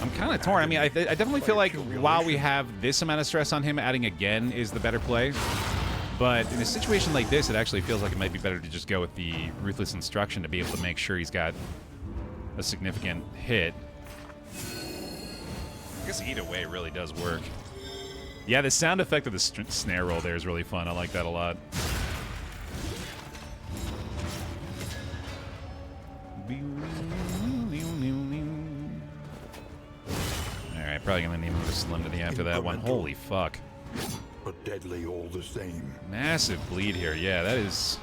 I'm kind of torn. I mean, I definitely feel like while we have this amount of stress on him, adding again is the better play. But in a situation like this, it actually feels like it might be better to just go with the Ruthless Instruction to be able to make sure he's got a significant hit. I guess either way really does work. Yeah, the sound effect of the snare roll there is really fun. I like that a lot. Alright, probably gonna need another Solemnity after that one. Holy fuck. But deadly all the same. Massive bleed here. Yeah, that is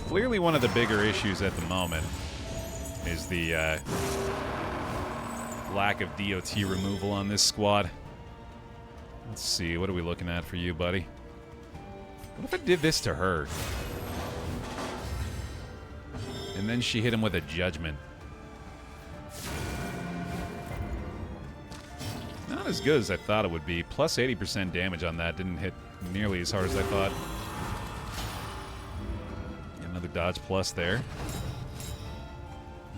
clearly one of the bigger issues at the moment, is the lack of DOT removal on this squad. Let's see, what are we looking at for you, buddy? What if I did this to her? And then she hit him with a judgment. not as good as I thought it would be. Plus 80% damage on that didn't hit nearly as hard as I thought. Another dodge plus there.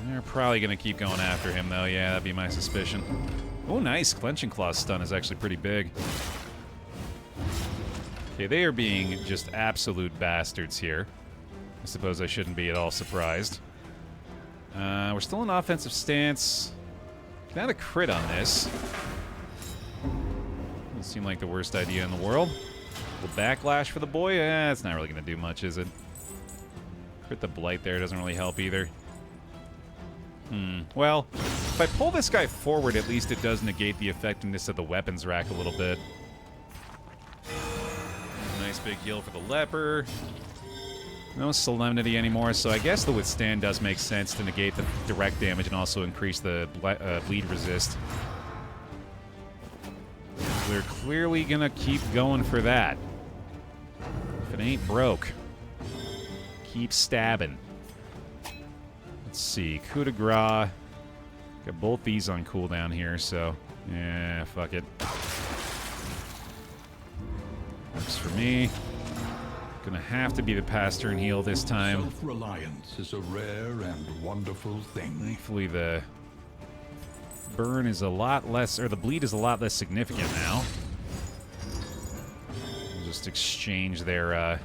They're probably going to keep going after him, though. Yeah, that'd be my suspicion. Oh, nice. Clenching Claw stun is actually pretty big. Okay, they are being just absolute bastards here. I suppose I shouldn't be at all surprised. We're still in offensive stance. Not a crit on this. Doesn't seem like the worst idea in the world. A little backlash for the boy? It's not really going to do much, is it? Crit the Blight there doesn't really help either. Well, if I pull this guy forward, at least it does negate the effectiveness of the weapons rack a little bit. Nice big heal for the leper. No Solemnity anymore, so I guess the Withstand does make sense to negate the direct damage and also increase the bleed resist. We're clearly gonna keep going for that. If it ain't broke, keep stabbing. Let's see, coup de grace. Got both these on cooldown here, so yeah, fuck it. Works for me. Gonna have to be the pass turn heal this time. Self-reliance is a rare and wonderful thing. Thankfully, the burn is a lot less, or the bleed is a lot less significant now. We'll just exchange their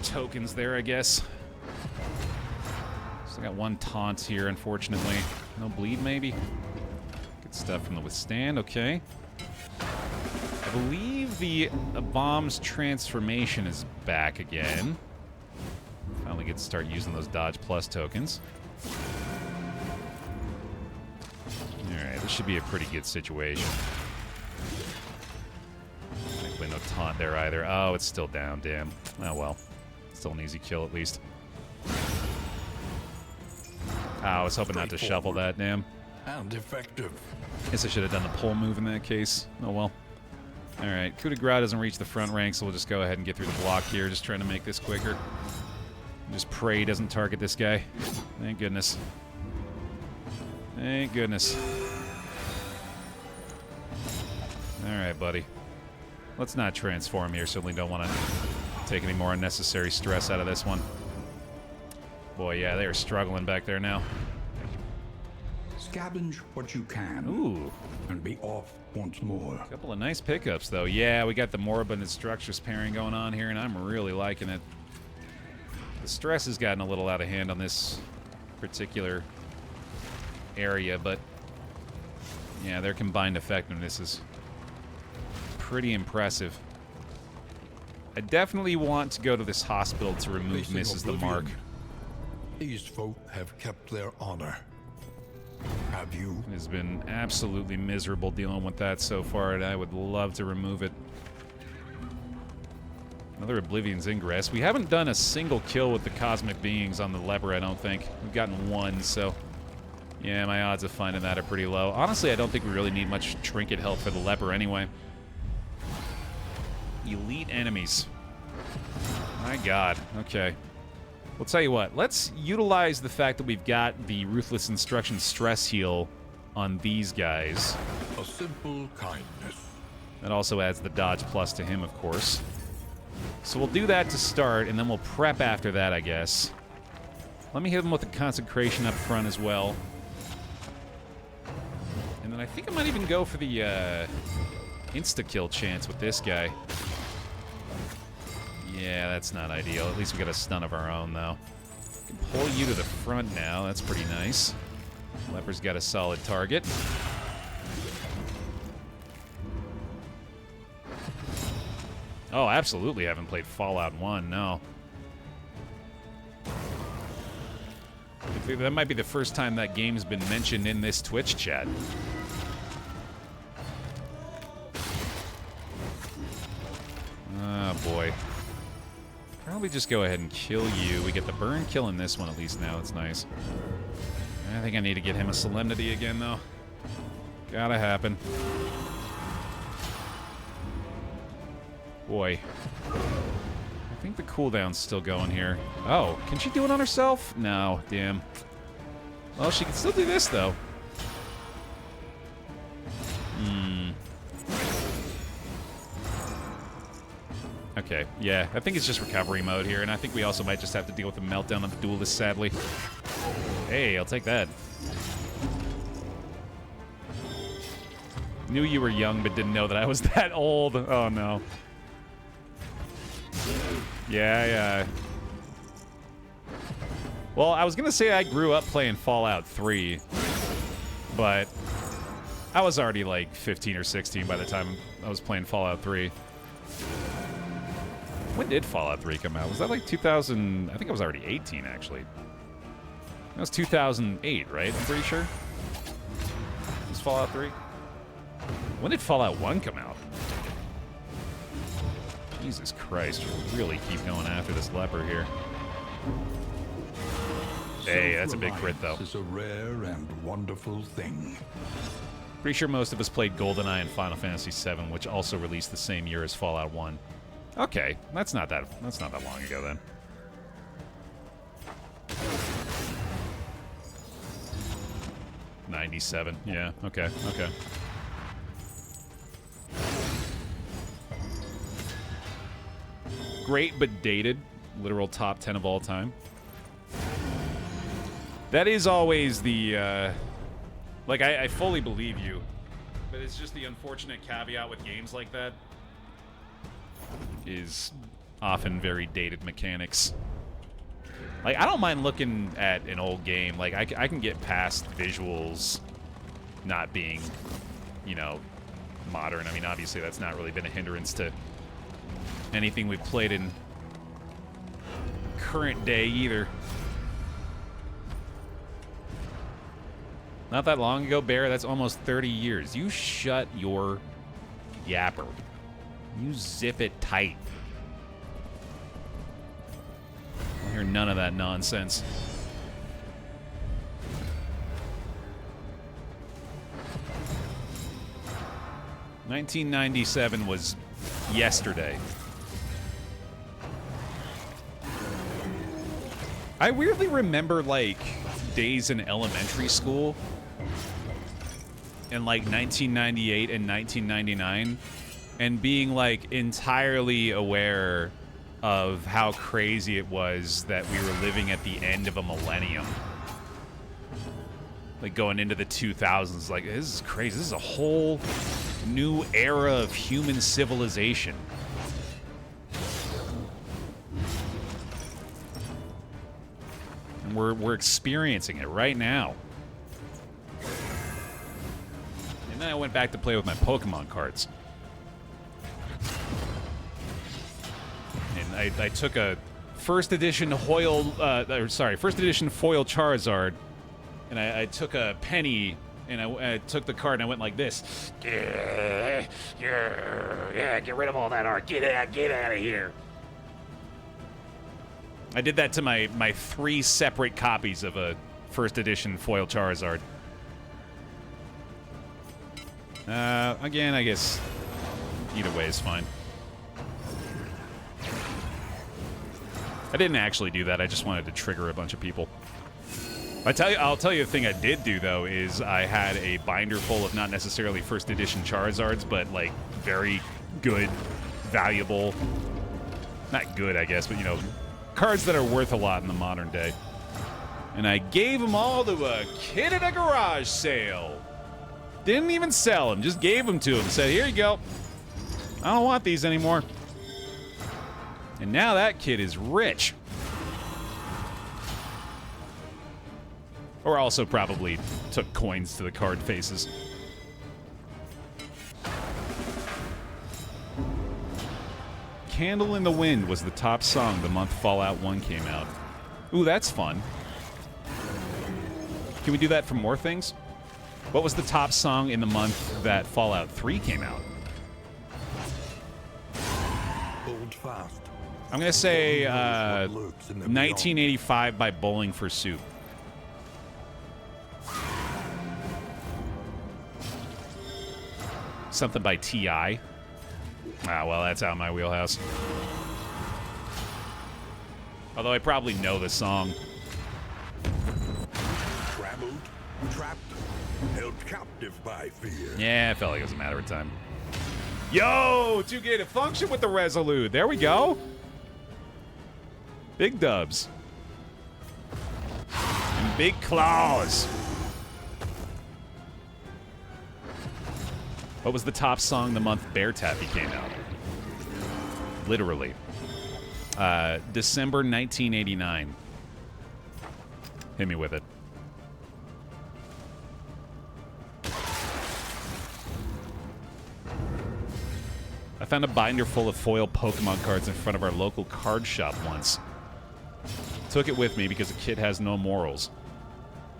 tokens there, I guess. Still got one taunt here, unfortunately. No bleed, maybe? Good stuff from the Withstand, okay. I believe the bomb's transformation is back again. Finally get to start using those dodge plus tokens. Alright, this should be a pretty good situation. Thankfully no taunt there either. Oh, it's still down, damn. Oh well. Still an easy kill at least. I was hoping not to shuffle that, damn. And effective. Guess I should have done the pull move in that case. Oh well. Alright, coup de grace doesn't reach the front rank, so we'll just go ahead and get through the block here, just trying to make this quicker. Just pray he doesn't target this guy. Thank goodness. Thank goodness. Alright, buddy. Let's not transform here, certainly don't want to take any more unnecessary stress out of this one. Boy, yeah, they are struggling back there now. Scavenge what you can. Ooh. And be off once more. Couple of nice pickups, though. Yeah, we got the Moribund Structures pairing going on here, and I'm really liking it. The stress has gotten a little out of hand on this particular area, but yeah, their combined effectiveness is pretty impressive. I definitely want to go to this hospital to remove Facing Mrs. the oblivion. Mark. These folk have kept their honor. Have you? It has been absolutely miserable dealing with that so far, and I would love to remove it. Another Oblivion's Ingress. We haven't done a single kill with the Cosmic Beings on the leper, I don't think. We've gotten one, so yeah, my odds of finding that are pretty low. Honestly, I don't think we really need much trinket help for the leper anyway. Elite enemies. My god, okay. We'll tell you what, let's utilize the fact that we've got the Ruthless Instruction stress heal on these guys. A simple kindness. That also adds the dodge plus to him, of course. So we'll do that to start, and then we'll prep after that, I guess. Let me hit him with the Consecration up front as well. And then I think I might even go for the insta-kill chance with this guy. Yeah, that's not ideal. At least we got a stun of our own, though. We can pull you to the front now. That's pretty nice. Leper's got a solid target. Oh, absolutely haven't played Fallout 1, no. I think that might be the first time that game's been mentioned in this Twitch chat. Oh, boy. Probably just go ahead and kill you. We get the burn kill in this one at least now. It's nice. I think I need to get him a Solemnity again, though. Gotta happen. Boy. I think the cooldown's still going here. Oh, can she do it on herself? No, damn. Well, she can still do this, though. Okay, yeah, I think it's just recovery mode here, and I think we also might just have to deal with the meltdown of the duelist, sadly. Hey, I'll take that. Knew you were young, but didn't know that I was that old. Oh, no. Yeah. Well, I was going to say I grew up playing Fallout 3, but I was already like 15 or 16 by the time I was playing Fallout 3. When did Fallout 3 come out? Was that like 2000? I think I was already 18, actually. That was 2008, right? I'm pretty sure. Was Fallout 3? When did Fallout 1 come out? Jesus Christ, you really keep going after this leper here. Hey, that's a big crit, though. Is a rare and wonderful thing. Pretty sure most of us played GoldenEye and Final Fantasy VII, which also released the same year as Fallout 1. Okay, that's not that long ago then. '97. Yeah. Okay. Great but dated. Literal top 10 of all time. That is always the, like, I fully believe you, but it's just the unfortunate caveat with games like that is often very dated mechanics. Like, I don't mind looking at an old game. Like, I can get past visuals not being, you know, modern. I mean, obviously that's not really been a hindrance to anything we've played in current day either. Not that long ago, Baer, that's almost 30 years. You shut your yapper. You zip it tight. I hear none of that nonsense. $1997 was yesterday. I weirdly remember, like, days in elementary school in, like, 1998 and 1999 and being, like, entirely aware of how crazy it was that we were living at the end of a millennium. Like, going into the 2000s, like, this is crazy. This is a whole new era of human civilization. And we're experiencing it right now. And then I went back to play with my Pokemon cards. And I took a first edition foil Charizard, and I took a penny, and I took the card, and I went like this. Yeah, get rid of all that art. Get out of here. I did that to my 3 separate copies of a first edition foil Charizard. Again, I guess either way is fine. I didn't actually do that. I just wanted to trigger a bunch of people. I'll tell you the thing I did do, though, is I had a binder full of not necessarily first edition Charizards, but, like, very good, valuable, not good, I guess, but, you know, cards that are worth a lot in the modern day. And I gave them all to a kid at a garage sale. Didn't even sell them, just gave them to him. Said, here you go. I don't want these anymore. And now that kid is rich. Or also probably took coins to the card faces. Candle in the Wind was the top song the month Fallout 1 came out. Ooh, that's fun. Can we do that for more things? What was the top song in the month that Fallout 3 came out? Hold fast. I'm going to say 1985 by Bowling for Soup. Something by T.I. Ah, well, that's out of my wheelhouse. Although I probably know the song. Traveled, trapped, held captive by fear. Yeah, it felt like it was a matter of time. Yo, 2K to function with the Resolute. There we go. Big dubs. And big claws. What was the top song the month BaerTaffy came out? Literally. December 1989. Hit me with it. I found a binder full of foil Pokemon cards in front of our local card shop once. Took it with me because a kid has no morals.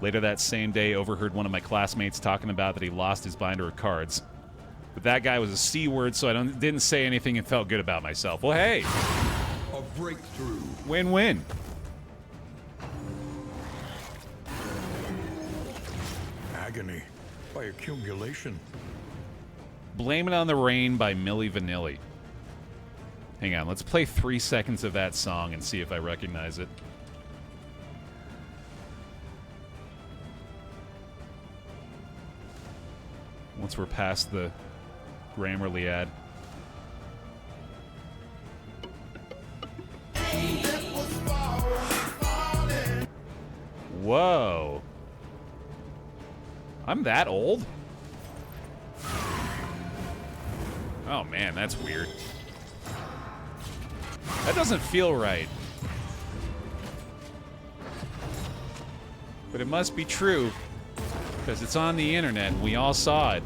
Later that same day, overheard one of my classmates talking about that he lost his binder of cards. But that guy was a C word, so I didn't say anything and felt good about myself. Well, hey. A breakthrough. Win-win. Agony by accumulation. Blame It on the Rain by Milli Vanilli. Hang on, let's play 3 seconds of that song and see if I recognize it. Once we're past the Grammarly ad. Whoa. I'm that old? Oh man, that's weird. That doesn't feel right. But it must be true, because it's on the internet and we all saw it.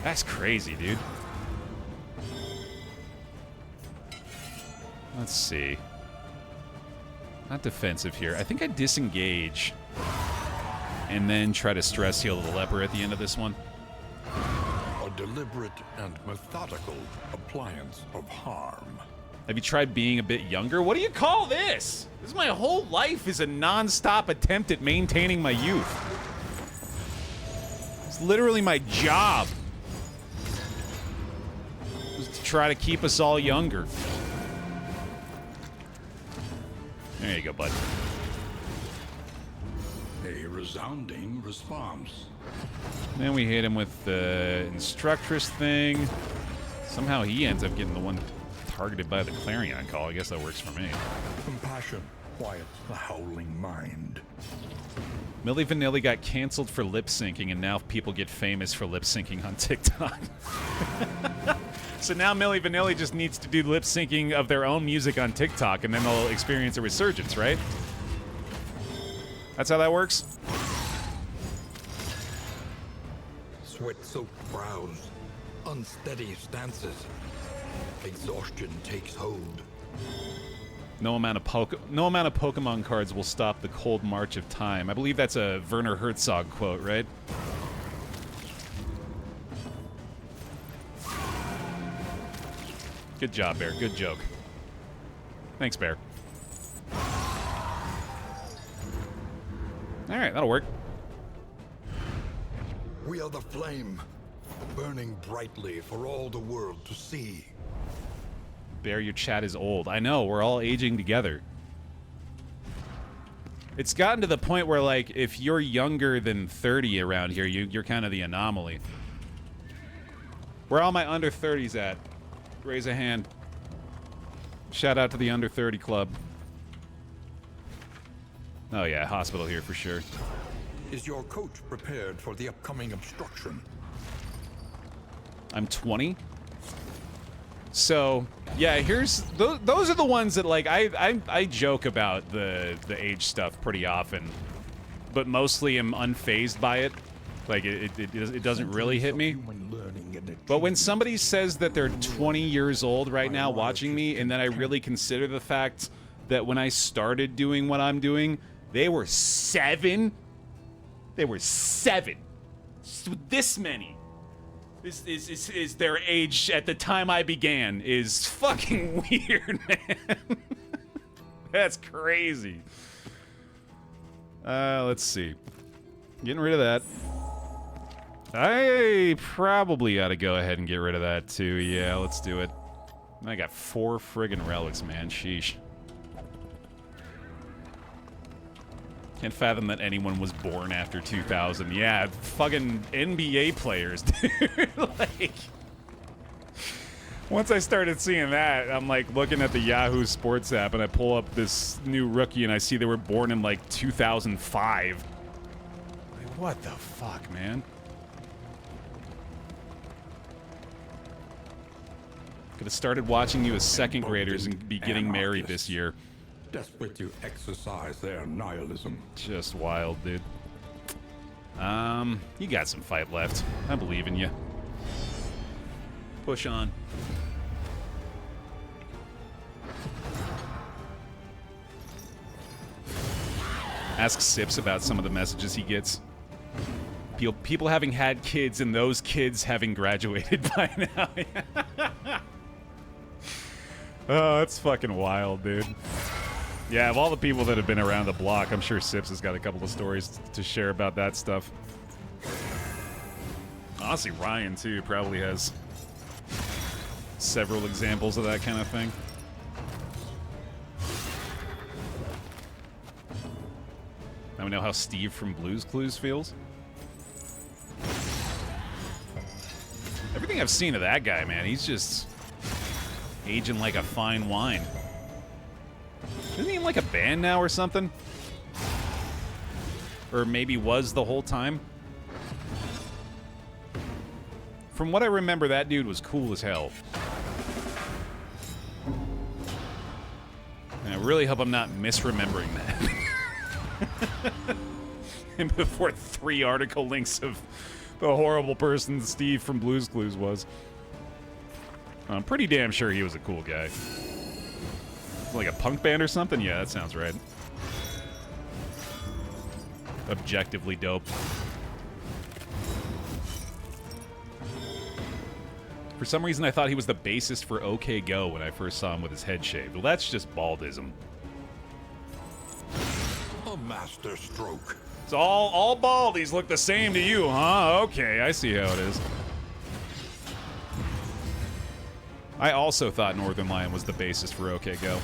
That's crazy, dude. Let's see. Not defensive here. I think I disengage and then try to stress heal the leper at the end of this one. A deliberate and methodical appliance of harm. Have you tried being a bit younger? What do you call this? This is my whole life is a non-stop attempt at maintaining my youth. It's literally my job. Just to try to keep us all younger. There you go, bud. A resounding response. Then we hit him with the instructress thing. Somehow he ends up getting the one targeted by the clarion call. I guess that works for me. Compassion quiets the howling mind. Milli Vanilli got canceled for lip syncing, and now people get famous for lip syncing on TikTok. So now Milli Vanilli just needs to do lip syncing of their own music on TikTok, and then they'll experience a resurgence, right? That's how that works? Sweat-soaked brows, unsteady stances. Exhaustion takes hold. No amount of Pokemon cards will stop the cold march of time. I believe that's a Werner Herzog quote, right? Good job, Baer. Good joke. Thanks, Baer. Alright, that'll work. We are the flame, burning brightly for all the world to see. Baer, your chat is old. I know, we're all aging together. It's gotten to the point where, like, if you're younger than 30 around here, you're kind of the anomaly. Where are all my under 30s at? Raise a hand. Shout out to the under 30 club. Oh yeah, hospital here for sure. Is your coach prepared for the upcoming obstruction? I'm 20. So, yeah, here's those are the ones that, like, I joke about the age stuff pretty often, but mostly am unfazed by it. Like, it doesn't really hit me. But when somebody says that they're 20 years old right now watching me, and then I really consider the fact that when I started doing what I'm doing, they were 7. They were 7. So this many. This is their age at the time I began is fucking weird, man. That's crazy. Let's see. Getting rid of that. I probably ought to go ahead and get rid of that too. Yeah, let's do it. I got 4 friggin' relics, man. Sheesh. Can't fathom that anyone was born after 2000. Yeah, fucking NBA players, dude. Like, once I started seeing that, I'm like looking at the Yahoo Sports app and I pull up this new rookie and I see they were born in like 2005. Like, what the fuck, man? Could have started watching you as second graders and be getting married this year. Desperate to exercise their nihilism. Just wild, dude. You got some fight left. I believe in you. Push on. Ask Sips about some of the messages he gets. People having had kids and those kids having graduated by now. Oh, that's fucking wild, dude. Yeah, of all the people that have been around the block, I'm sure Sips has got a couple of stories to share about that stuff. Honestly, Ryan, too, probably has several examples of that kind of thing. Now we know how Steve from Blue's Clues feels. Everything I've seen of that guy, man, he's just aging like a fine wine. Isn't he in like a band now or something? Or maybe was the whole time? From what I remember, that dude was cool as hell. And I really hope I'm not misremembering that. And before 3 article links of the horrible person Steve from Blue's Clues was. I'm pretty damn sure he was a cool guy. Like a punk band or something? Yeah, that sounds right. Objectively dope. For some reason, I thought he was the bassist for OK Go when I first saw him with his head shaved. Well, that's just baldism. A master stroke. It's all baldies look the same to you, huh? Okay, I see how it is. I also thought Northern Lion was the bassist for OK Go.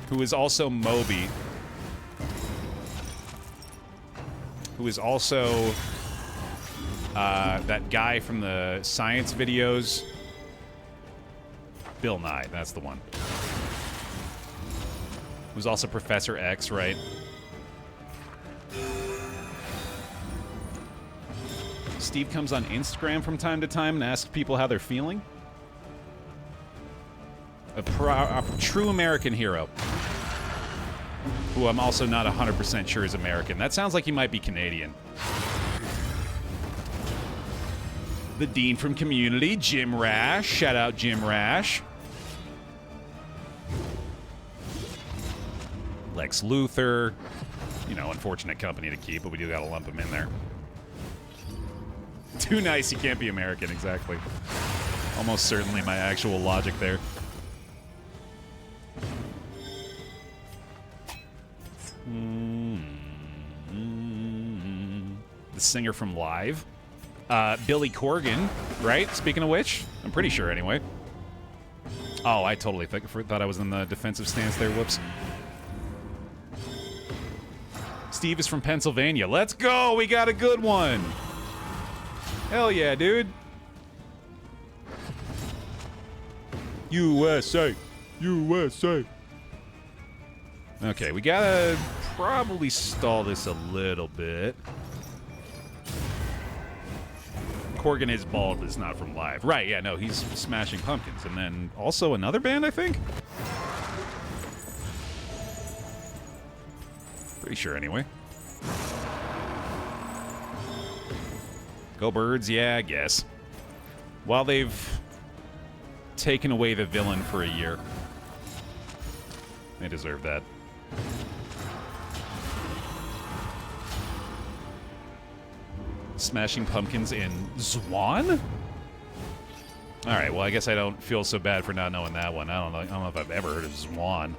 Who is also Moby. Who is also that guy from the science videos. Bill Nye, that's the one. Who's also Professor X, right? Steve comes on Instagram from time to time and asks people how they're feeling. A true American hero. Who I'm also not 100% sure is American. That sounds like he might be Canadian. The Dean from Community, Jim Rash. Shout out Jim Rash. Lex Luthor. You know, unfortunate company to keep, but we do gotta lump him in there. Too nice, he can't be American, exactly. Almost certainly my actual logic there. The singer from Live. Billy Corgan, right? Speaking of which, I'm pretty sure anyway. Oh, I totally thought I was in the defensive stance there. Whoops. Steve is from Pennsylvania. Let's go! We got a good one! Hell yeah, dude. USA. USA. Okay, we gotta probably stall this a little bit. Corgan is bald, but it's not from Live. Right, yeah, no, he's Smashing Pumpkins. And then also another band, I think? Pretty sure, anyway. Go Birds, yeah, I guess. While they've taken away the villain for a year. They deserve that. Smashing Pumpkins in Zwan? Alright, well, I guess I don't feel so bad for not knowing that one. I don't know if I've ever heard of Zwan.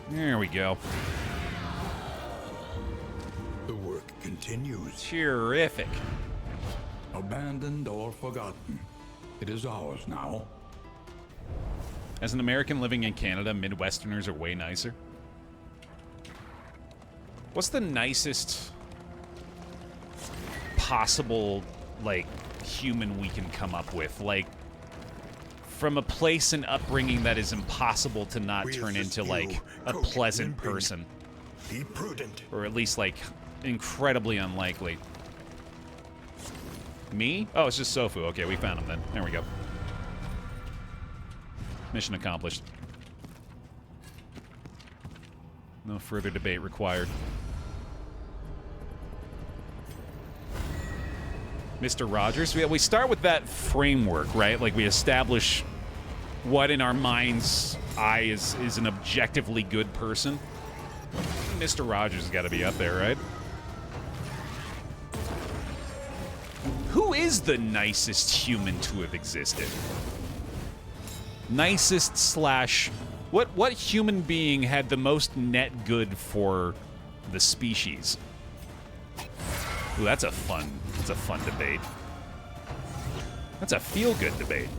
There we go. The work continues. As an American living in Canada, Midwesterners are way nicer. What's the nicest possible, like, human we can come up with? Like, from a place and upbringing that is impossible to not turn into, like, a pleasant person. Be prudent. Or at least, like, incredibly unlikely. Me? Oh, it's just Sofu. Okay, we found him then. There we go. Mission accomplished. No further debate required. Mr. Rogers. We start with that framework, right? Like, we establish what in our mind's eye is an objectively good person. Mr. Rogers has got to be up there, right? Who is the nicest human to have existed? Nicest slash... What human being had the most net good for the species? Ooh, that's a fun debate. That's a feel-good debate.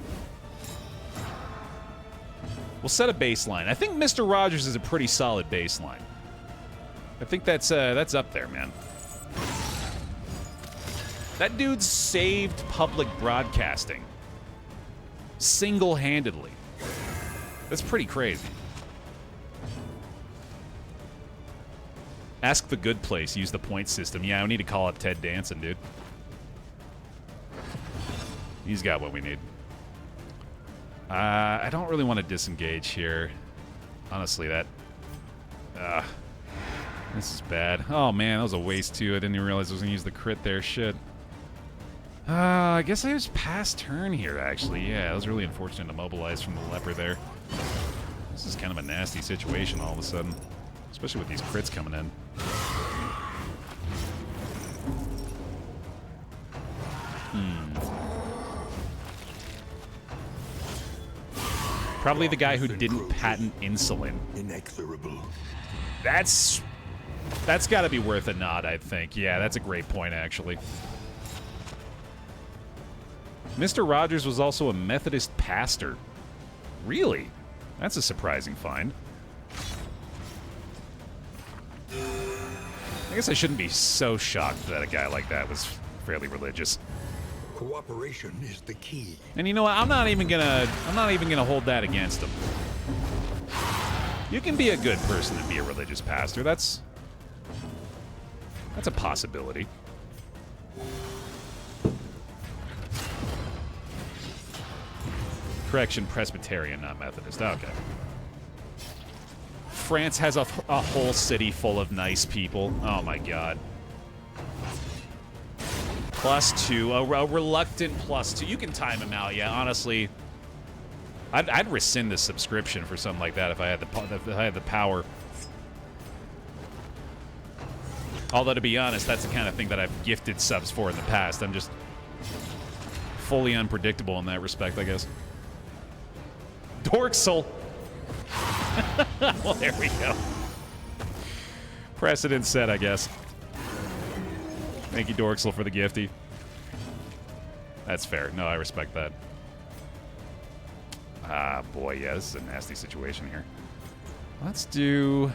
We'll set a baseline. I think Mr. Rogers is a pretty solid baseline. I think that's up there, man. That dude saved public broadcasting. Single-handedly. That's pretty crazy. Ask the good place. Use the point system. Yeah, we need to call up Ted Danson, dude. He's got what we need. I don't really want to disengage here. Honestly, that... this is bad. Oh, man, that was a waste, too. I didn't even realize I was going to use the crit there. Shit. I guess I was past turn here, actually. Yeah, it was really unfortunate to mobilize from the leper there. This is kind of a nasty situation all of a sudden. Especially with these crits coming in. Probably the guy who didn't patent insulin. Inexorable. That's got to be worth a nod, I think. Yeah, that's a great point, actually. Mr. Rogers was also a Methodist pastor. Really? That's a surprising find. I guess I shouldn't be so shocked that a guy like that was fairly religious. Cooperation is the key. And you know what? I'm not even gonna hold that against him. You can be a good person and be a religious pastor. That's a possibility. Correction, Presbyterian, not Methodist. Okay. France has a whole city full of nice people. Oh my god. +2, a reluctant +2. You can time him out, yeah. Honestly, I'd rescind the subscription for something like that if I had the power. Although, to be honest, that's the kind of thing that I've gifted subs for in the past. I'm just fully unpredictable in that respect, I guess. Dorksel. Well, there we go. Precedent set, I guess. Thank you, Dorksel, for the gifty. That's fair. No, I respect that. Ah, boy, yeah, this is a nasty situation here. Let's do...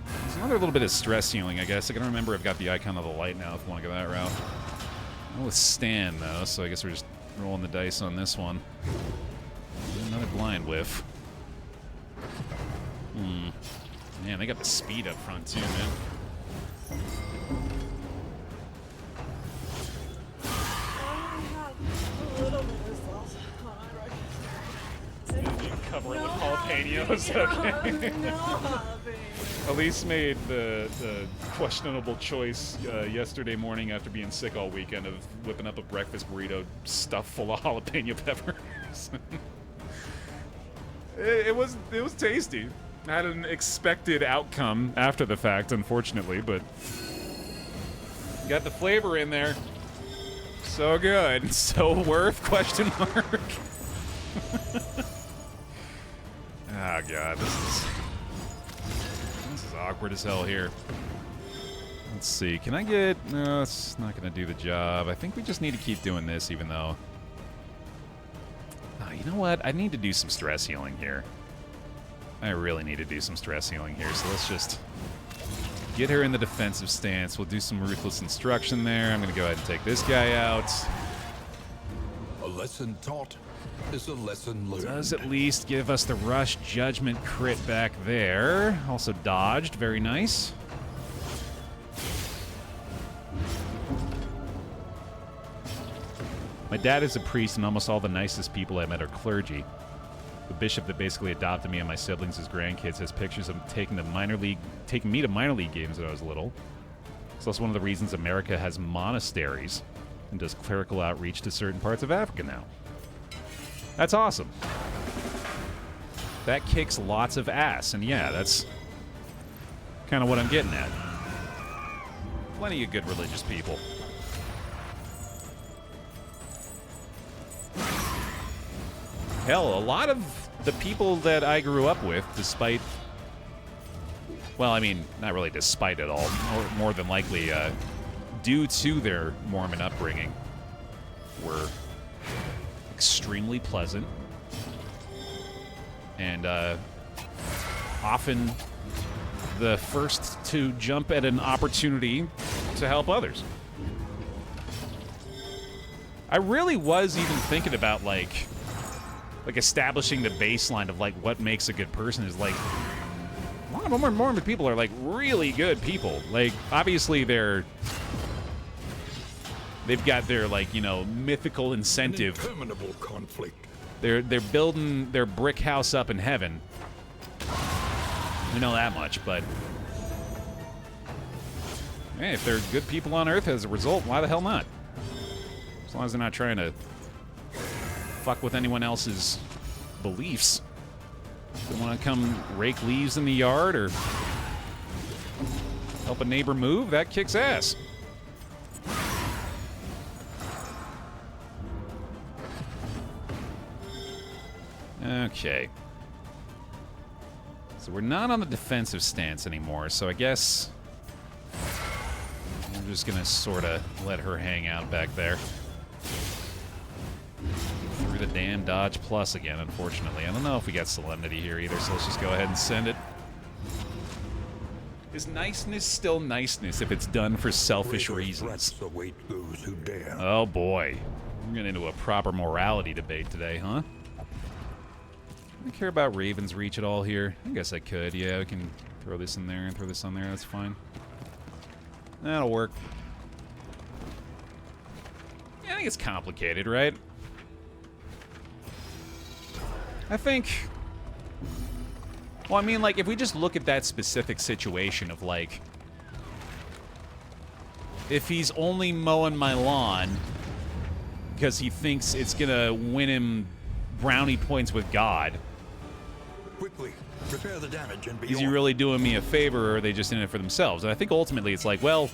There's another little bit of stress healing, I guess. I gotta remember I've got the icon of the light now if I want to go that route. I'll withstand, though, so I guess we're just rolling the dice on this one. Another blind whiff. Man, they got the speed up front, too, man. Cover it with jalapenos. Okay. Elise made the questionable choice yesterday morning after being sick all weekend of whipping up a breakfast burrito stuffed full of jalapeno peppers. It was tasty. Had an expected outcome after the fact, unfortunately, but got the flavor in there. So good. So worth, question mark. Oh god, this is awkward as hell here. Let's see, can I get... No, it's not gonna do the job. I think we just need to keep doing this, even though... Oh, You know what? I need to do some stress healing here. I really need to do some stress healing here, so let's just get her in the defensive stance. We'll do some ruthless instruction there. I'm going to go ahead and take this guy out. A lesson taught is a lesson learned. Does at least give us the rush judgment crit back there. Also dodged. Very nice. My dad is a priest, and almost all the nicest people I met are clergy. The bishop that basically adopted me and my siblings as grandkids has pictures of taking me to minor league games when I was little. So that's one of the reasons America has monasteries and does clerical outreach to certain parts of Africa now. That's awesome. That kicks lots of ass, and yeah, that's kind of what I'm getting at. Plenty of good religious people. Hell, a lot of the people that I grew up with, despite... Well, I mean, not really despite it all. More than likely, due to their Mormon upbringing, were extremely pleasant. And often the first to jump at an opportunity to help others. I really was even thinking about, like establishing the baseline of, like, what makes a good person is, like, a lot of Mormon people are, like, really good people. Like, obviously they've got their, like, you know, mythical incentive. An interminable conflict. They're building their brick house up in heaven. We know that much, but hey, if they're good people on Earth as a result, why the hell not? As long as they're not trying to fuck with anyone else's beliefs. They want to come rake leaves in the yard or help a neighbor move, that kicks ass. Okay. So we're not on the defensive stance anymore, so I guess we're just gonna sort of let her hang out back there. Through the damn dodge plus again, unfortunately. I don't know if we got solemnity here either, so let's just go ahead and send it. Is niceness still niceness if it's done for selfish reasons? Await those who dare. Oh boy. We're getting into a proper morality debate today, huh? Do you care about Raven's Reach at all here? I guess I could. Yeah, we can throw this in there and throw this on there. That's fine. That'll work. Yeah, I think it's complicated, right? I think... Well, I mean, like, if we just look at that specific situation of, like... If he's only mowing my lawn because he thinks it's gonna win him brownie points with God... Quickly, repair the damage and be Is he really doing me a favor, or are they just in it for themselves? And I think ultimately it's like, well,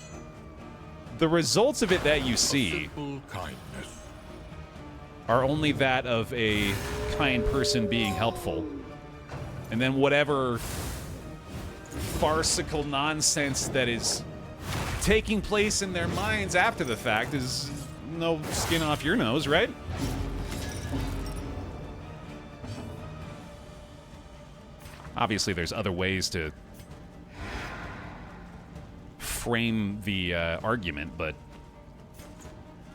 the results of it that you see Simple kindness. are only that of a kind person being helpful. And then whatever farcical nonsense that is taking place in their minds after the fact is no skin off your nose, right? Obviously, there's other ways to frame the argument, but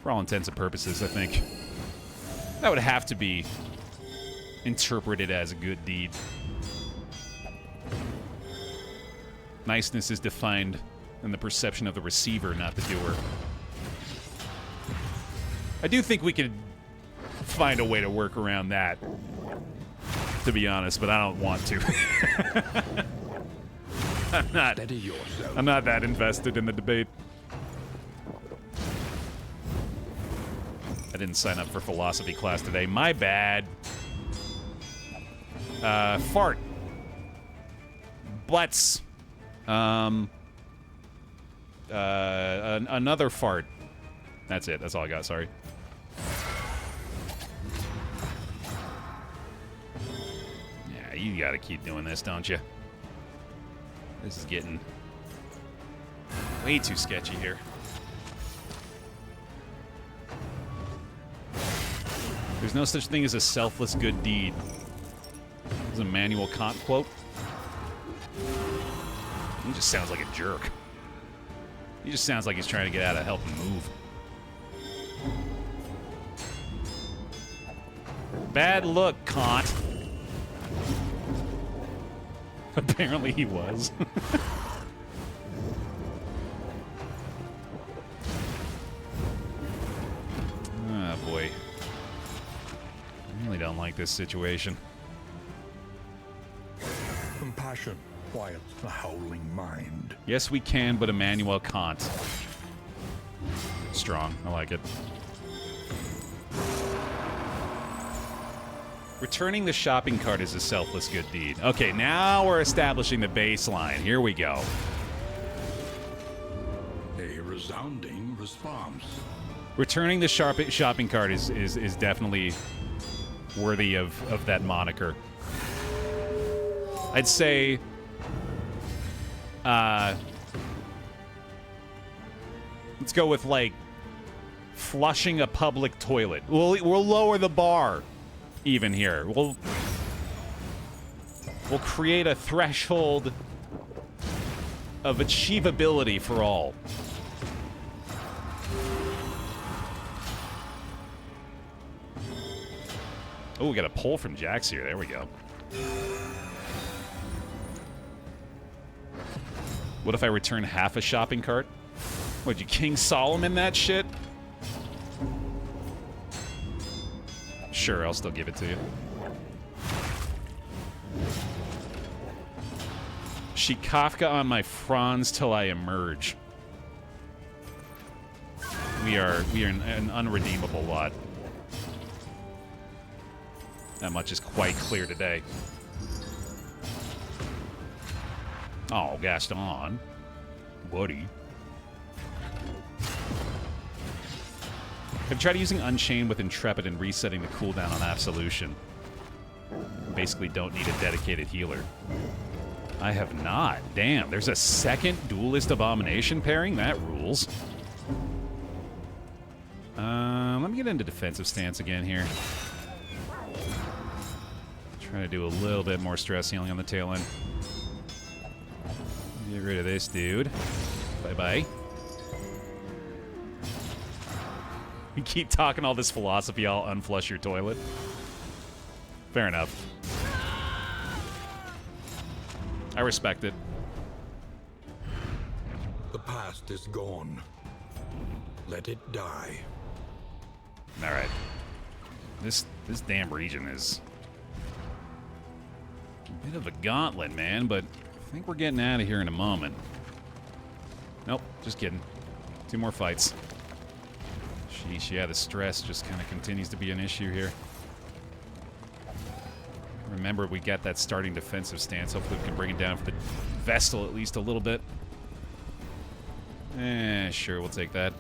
for all intents and purposes, I think that would have to be interpreted as a good deed. Niceness is defined in the perception of the receiver, not the doer. I do think we could find a way to work around that, to be honest, but I don't want to. I'm not that invested in the debate. I didn't sign up for philosophy class today. My bad. Fart. Butts. Another fart. That's it. That's all I got. Sorry. Yeah, you gotta keep doing this, don't you? This is getting way too sketchy here. There's no such thing as a selfless good deed. This is a Immanuel Kant quote. He just sounds like a jerk. He just sounds like he's trying to get out of helping move. Bad look, Kant. Apparently he was. Oh, boy. I really don't like this situation. Compassion quiets the howling mind. Yes, we can, but Immanuel Kant. Strong. I like it. Returning the shopping cart is a selfless good deed. Okay, now we're establishing the baseline. Here we go. A resounding response. Returning the shopping cart is definitely worthy of that moniker. I'd say let's go with, like, flushing a public toilet. We'll lower the bar even here. We'll create a threshold of achievability for all. Oh, we got a pull from Jax here. There we go. What if I return half a shopping cart? Would you King Solomon that shit? Sure, I'll still give it to you. She Kafka on my fronds till I emerge. We are an unredeemable lot. That much is quite clear today. Oh, Gaston. Buddy. I've tried using Unchained with Intrepid and resetting the cooldown on Absolution. Basically don't need a dedicated healer. I have not. Damn, there's a second Duelist Abomination pairing? That rules. Let me get into defensive stance again here. Try to do a little bit more stress healing on the tail end. Get rid of this dude. Bye-bye. You keep talking all this philosophy, I'll unflush your toilet. Fair enough. I respect it. The past is gone. Let it die. Alright. This damn region is a bit of a gauntlet, man, but I think we're getting out of here in a moment. Nope, just kidding. 2 more fights. Sheesh, yeah, the stress just kind of continues to be an issue here. Remember, we got that starting defensive stance. Hopefully we can bring it down for the Vestal at least a little bit. Sure, we'll take that.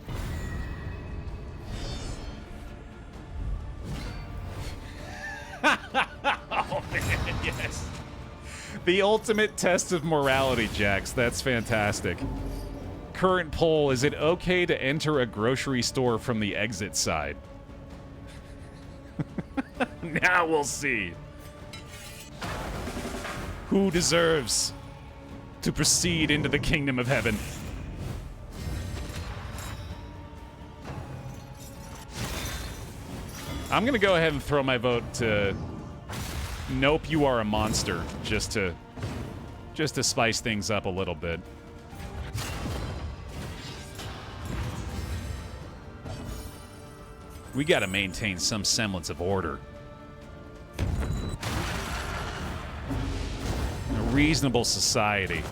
Oh, man, yes. The ultimate test of morality, Jax. That's fantastic. Current poll, is it okay to enter a grocery store from the exit side? Now we'll see. Who deserves to proceed into the kingdom of heaven? I'm gonna go ahead and throw my vote to Nope, you are a monster, just to spice things up a little bit. We gotta maintain some semblance of order. A reasonable society.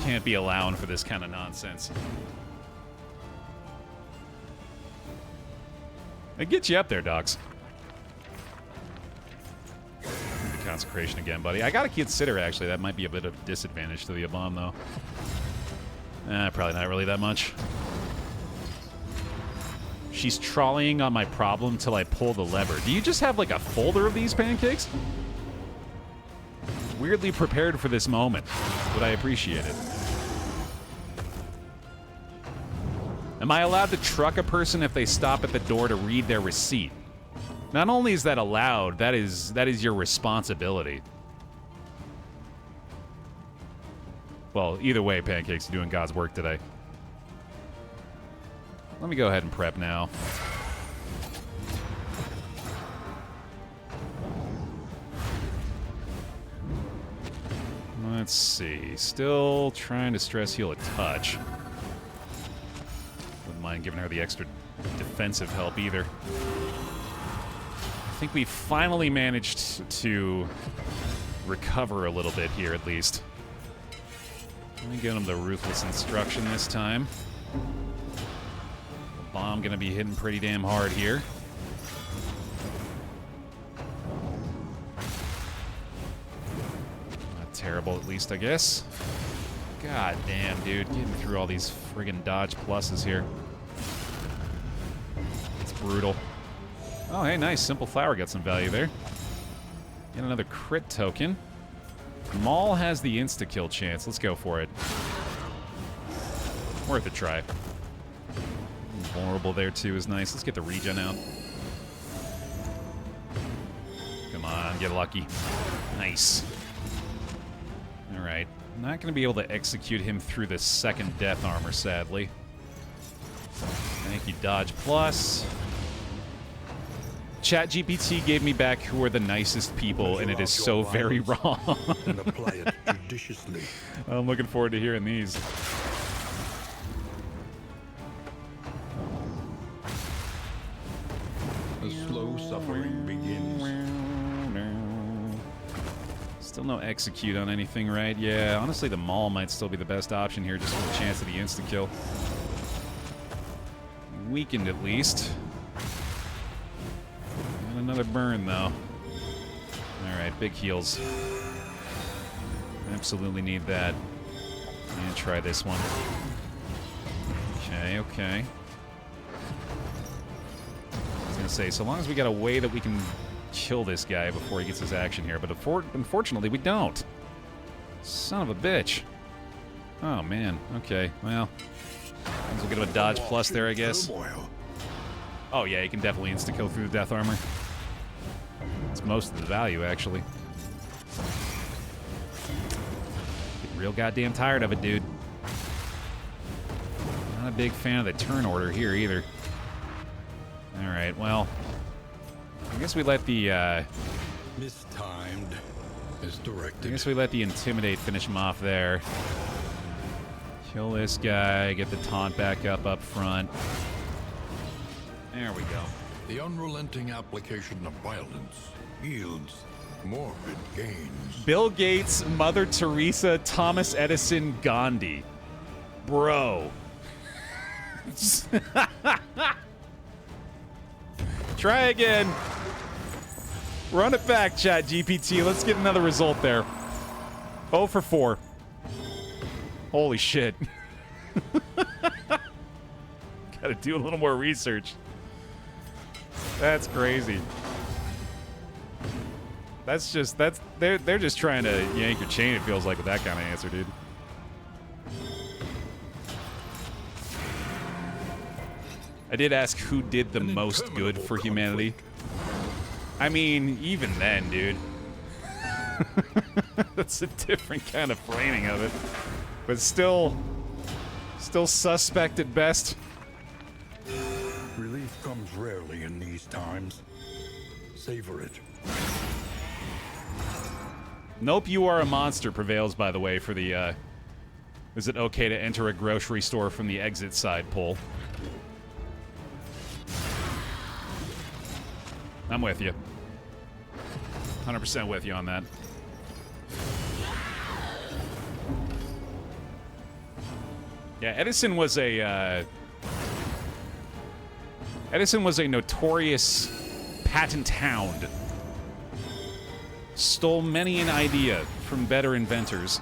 Can't be allowing for this kind of nonsense. It gets you up there, dogs. Consecration again, buddy. I gotta consider, actually, that might be a bit of a disadvantage to the Abom, though. Probably not really that much. She's trolleying on my problem till I pull the lever. Do you just have, like, a folder of these pancakes? Weirdly prepared for this moment, but I appreciate it. Am I allowed to truck a person if they stop at the door to read their receipt? Not only is that allowed, that is your responsibility. Well, either way, Pancake's doing God's work today. Let me go ahead and prep now. Let's see. Still trying to stress heal a touch. Wouldn't mind giving her the extra defensive help either. I think we finally managed to recover a little bit here, at least. Let me get him the Ruthless Instruction this time. The bomb gonna be hitting pretty damn hard here. Not terrible, at least, I guess. God damn, dude. Getting through all these friggin' dodge pluses here. It's brutal. Oh, hey, nice. Simple Flower got some value there. Get another crit token. Maul has the insta-kill chance. Let's go for it. Worth a try. Vulnerable there, too, is nice. Let's get the regen out. Come on, get lucky. Nice. Alright. Not going to be able to execute him through the second death armor, sadly. Thank you, Dodge Plus. ChatGPT gave me back who are the nicest people, and it is so very wrong. And apply it judiciously. I'm looking forward to hearing these. The slow suffering begins. Still no execute on anything, right? Yeah, honestly, the Maul might still be the best option here, just for the chance of the insta-kill. Weakened, at least. And another burn, though. Alright, big heals. Absolutely need that. And try this one. Okay, okay. I was gonna say, so long as we got a way that we can kill this guy before he gets his action here, but unfortunately we don't. Son of a bitch. Oh, man. Okay, well. We'll get him a dodge plus there, I guess. Oh, yeah, he can definitely insta-kill through the death armor. That's most of the value, actually. Getting real goddamn tired of it, dude. Not a big fan of the turn order here, either. Alright, well... I guess we let the, Mistimed as directed. I guess we let the Intimidate finish him off there. Kill this guy, get the taunt back up front. There we go. The unrelenting application of violence yields morbid gains. Bill Gates, Mother Teresa, Thomas Edison, Gandhi. Bro. Try again. Run it back, ChatGPT. Let's get another result there. 0 for 4. Holy shit. Gotta do a little more research. That's crazy. They're just trying to yank your chain, it feels like, with that kind of answer, dude. I did ask who did the most good for humanity. I mean, even then, dude. That's a different kind of framing of it. But still suspect at best. Relief comes rarely in these times. Savor it. Nope, you are a monster prevails, by the way, for the, is it okay to enter a grocery store from the exit side poll? I'm with you. 100% with you on that. Yeah, Edison was a notorious patent hound. Stole many an idea from better inventors.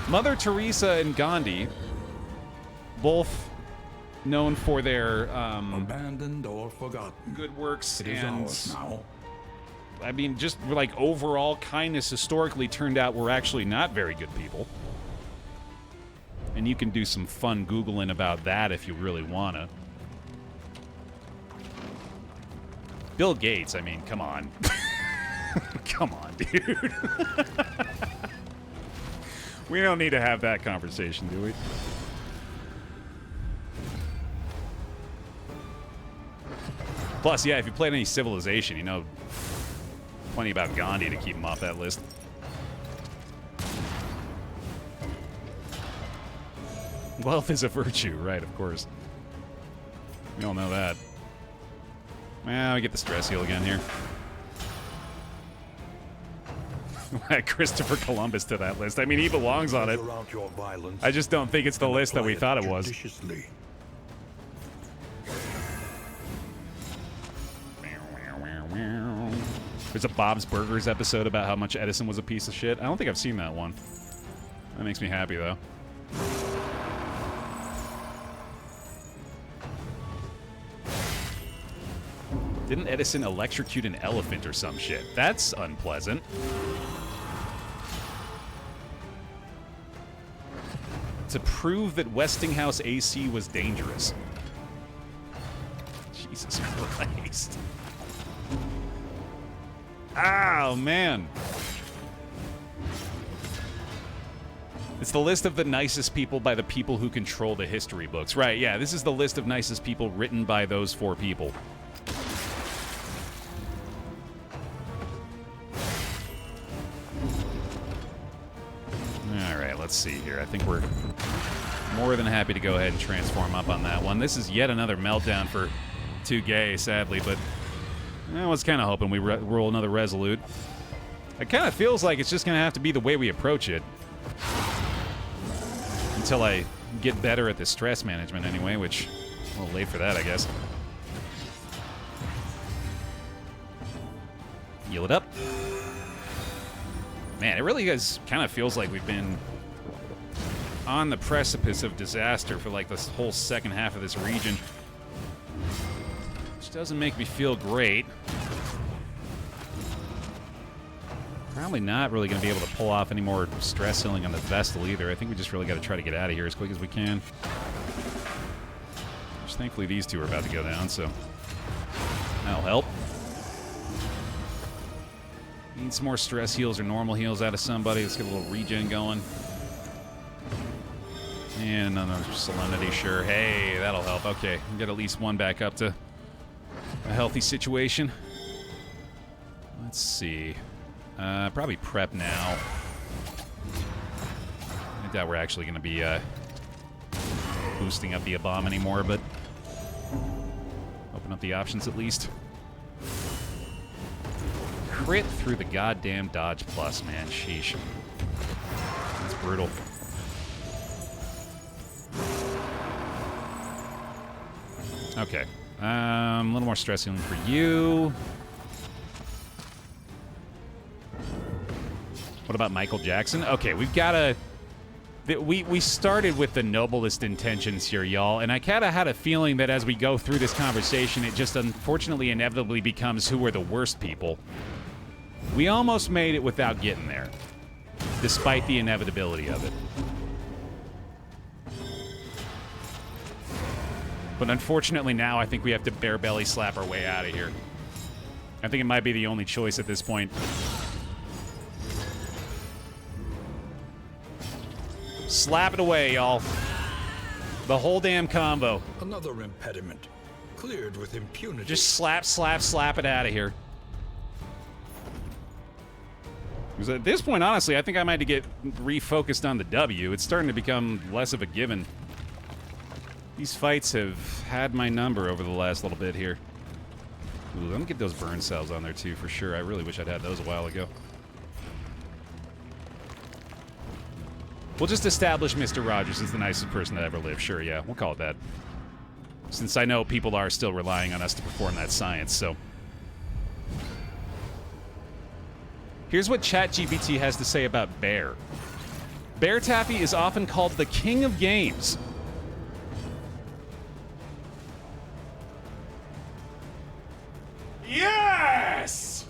Mother Teresa and Gandhi, both known for their abandoned or forgotten. Good works It is and ours now. I mean, just like overall kindness historically turned out were actually not very good people. And you can do some fun Googling about that if you really wanna. Bill Gates, I mean, come on. Come on, dude. We don't need to have that conversation, do we? Plus, yeah, if you played any Civilization, you know plenty about Gandhi to keep him off that list. Wealth is a virtue, right, of course. We all know that. Well, we get the stress heal again here. Add Christopher Columbus to that list. I mean, he belongs on it. I just don't think it's the list that we thought it was. There's a Bob's Burgers episode about how much Edison was a piece of shit. I don't think I've seen that one. That makes me happy, though. Didn't Edison electrocute an elephant or some shit? That's unpleasant. To prove that Westinghouse AC was dangerous. Jesus Christ. Oh, man. It's the list of the nicest people by the people who control the history books. Right, yeah, this is the list of nicest people written by those 4 people. Alright, let's see here. I think we're more than happy to go ahead and transform up on that one. This is yet another meltdown for 2Gay, sadly, but I was kind of hoping we roll another Resolute. It kind of feels like it's just going to have to be the way we approach it. Until I get better at the stress management anyway, which a little late for that, I guess. Heal it up. Man, it really kind of feels like we've been on the precipice of disaster for like this whole second half of this region. Which doesn't make me feel great. Probably not really going to be able to pull off any more stress healing on the Vestal either. I think we just really got to try to get out of here as quick as we can. Which thankfully these two are about to go down, so that'll help. Need some more stress heals or normal heals out of somebody. Let's get a little regen going. And another Solemnity, sure. Hey, that'll help. Okay, we'll get at least one back up to a healthy situation. Let's see. Probably prep now. I doubt we're actually going to be boosting up the Abom anymore, but open up the options at least. Crit through the goddamn Dodge Plus, man. Sheesh. That's brutal. Okay. A little more stress healing for you. What about Michael Jackson? Okay, we've got to... We started with the noblest intentions here, y'all, and I kind of had a feeling that as we go through this conversation, it just unfortunately inevitably becomes who are the worst people. We almost made it without getting there, despite the inevitability of it. But unfortunately now, I think we have to bare belly slap our way out of here. I think it might be the only choice at this point. Slap it away, y'all. The whole damn combo. Another impediment. Cleared with impunity. Just slap, slap, slap it out of here. Because at this point, honestly, I think I might get refocused on the W. It's starting to become less of a given. These fights have had my number over the last little bit here. Ooh, let me get those burn cells on there too, for sure. I really wish I'd had those a while ago. We'll just establish Mr. Rogers is the nicest person that ever lived. Sure, yeah, we'll call it that. Since I know people are still relying on us to perform that science, so... Here's what ChatGPT has to say about Baer. BaerTaffy is often called the king of games. Yes!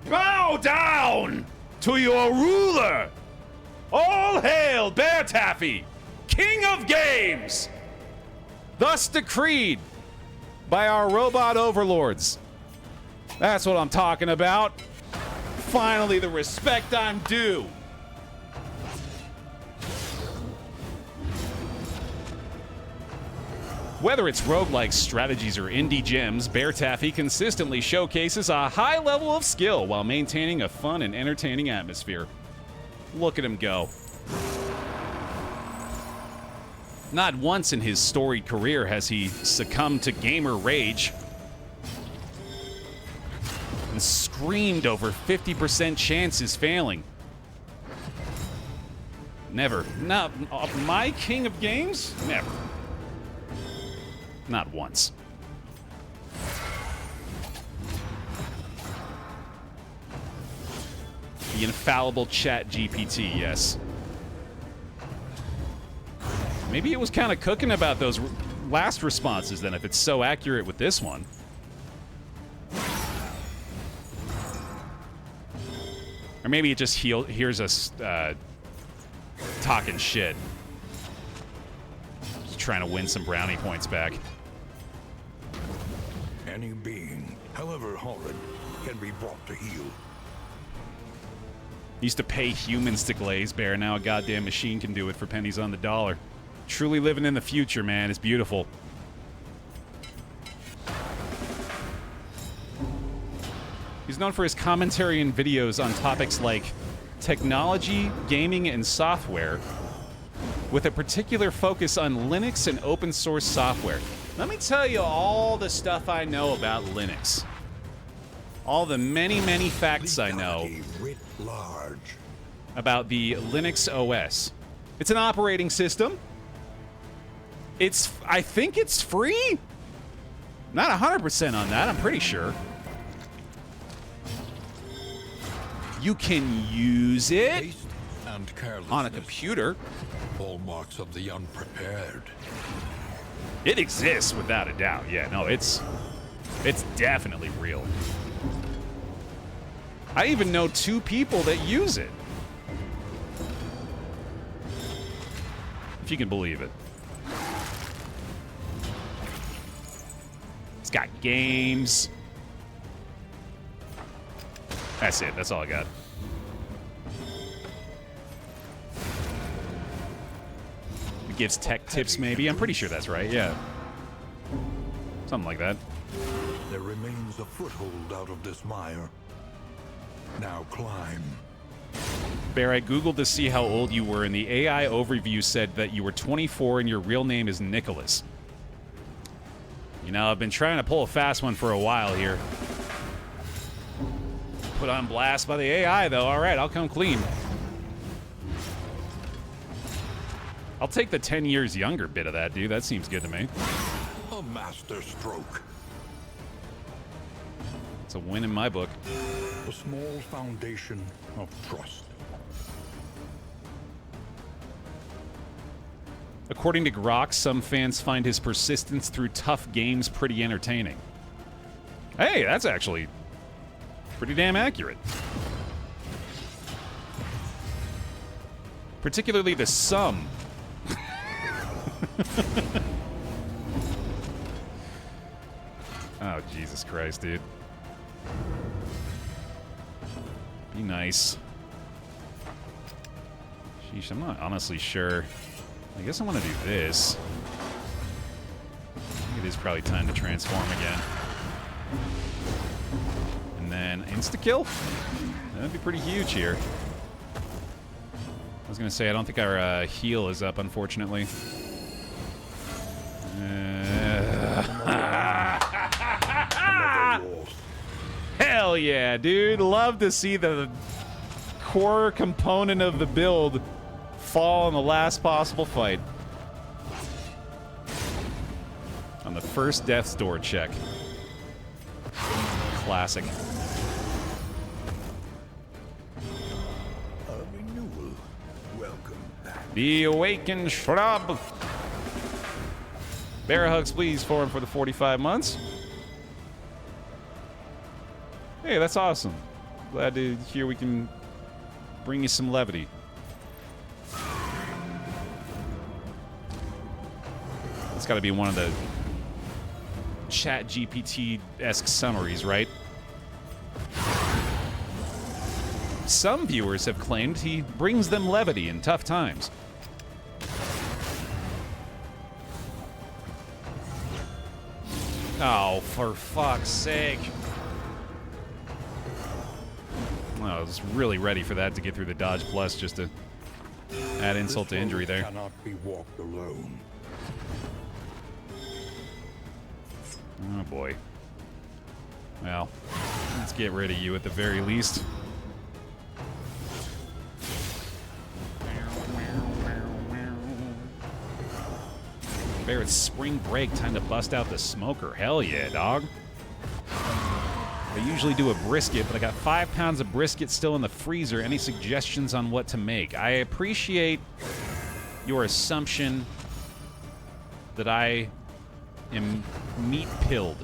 Bow down to your ruler! All hail BaerTaffy, King of Games! Thus decreed by our robot overlords. That's what I'm talking about. Finally, the respect I'm due. Whether it's roguelike strategies or indie gems, BaerTaffy consistently showcases a high level of skill while maintaining a fun and entertaining atmosphere. Look at him go. Not once in his storied career has he succumbed to gamer rage and screamed over 50% chances failing. Never. Not my king of games? Never. Not once. The infallible chat GPT, yes. Maybe it was kind of cooking about those last responses then, if it's so accurate with this one. Or maybe it just hears us talking shit. Just trying to win some brownie points back. Any being, however horrid, can be brought to heel. Used to pay humans to glaze, Baer. Now a goddamn machine can do it for pennies on the dollar. Truly living in the future, man. It's beautiful. He's known for his commentary and videos on topics like technology, gaming, and software, with a particular focus on Linux and open source software. Let me tell you all the stuff I know about Linux. All the many, many facts I know Writ large. about the Linux OS. It's an operating system. I think it's free? Not 100% on that, I'm pretty sure. You can use it Haste and carelessness, on a computer. hallmarks of the unprepared. It exists without a doubt. Yeah, no, it's definitely real. I even know 2 people that use it. If you can believe it. It's got games. That's it. That's all I got. It gives tech tips, maybe. I'm pretty sure that's right. Yeah. Something like that. There remains a foothold out of this mire. Now climb. Baer, I googled to see how old you were, and the AI overview said that you were 24 and your real name is Nicholas. You know, I've been trying to pull a fast one for a while here. Put on blast by the AI, though. All right, I'll come clean. I'll take the 10 years younger bit of that, dude. That seems good to me. A master stroke. It's a win in my book. A small foundation of trust. According to Grok, some fans find his persistence through tough games pretty entertaining. Hey, that's actually pretty damn accurate. Particularly the sum. Oh, Jesus Christ, dude. Be nice. Sheesh, I'm not honestly sure. I guess I want to do this. I think it is probably time to transform again. And then insta-kill? That'd be pretty huge here. I was going to say, I don't think our heal is up, unfortunately. Hell yeah, dude. Love to see the core component of the build fall in the last possible fight. On the first death's door check. Classic. A renewal. Welcome back. The Awakened Shrub. Bear hugs, please, for him for the 45 months. Hey, that's awesome. Glad to hear we can bring you some levity. got to be one of the Chat GPT-esque summaries, right? Some viewers have claimed he brings them levity in tough times. Oh, for fuck's sake. I was really ready for that to get through the dodge plus just to add insult to injury there. Cannot be walked alone. Oh boy. Well, let's get rid of you at the very least. Barrett's spring break, time to bust out the smoker. Hell yeah, dog. I usually do a brisket, but I got 5 pounds of brisket still in the freezer. Any suggestions on what to make? I appreciate your assumption that I am meat-pilled.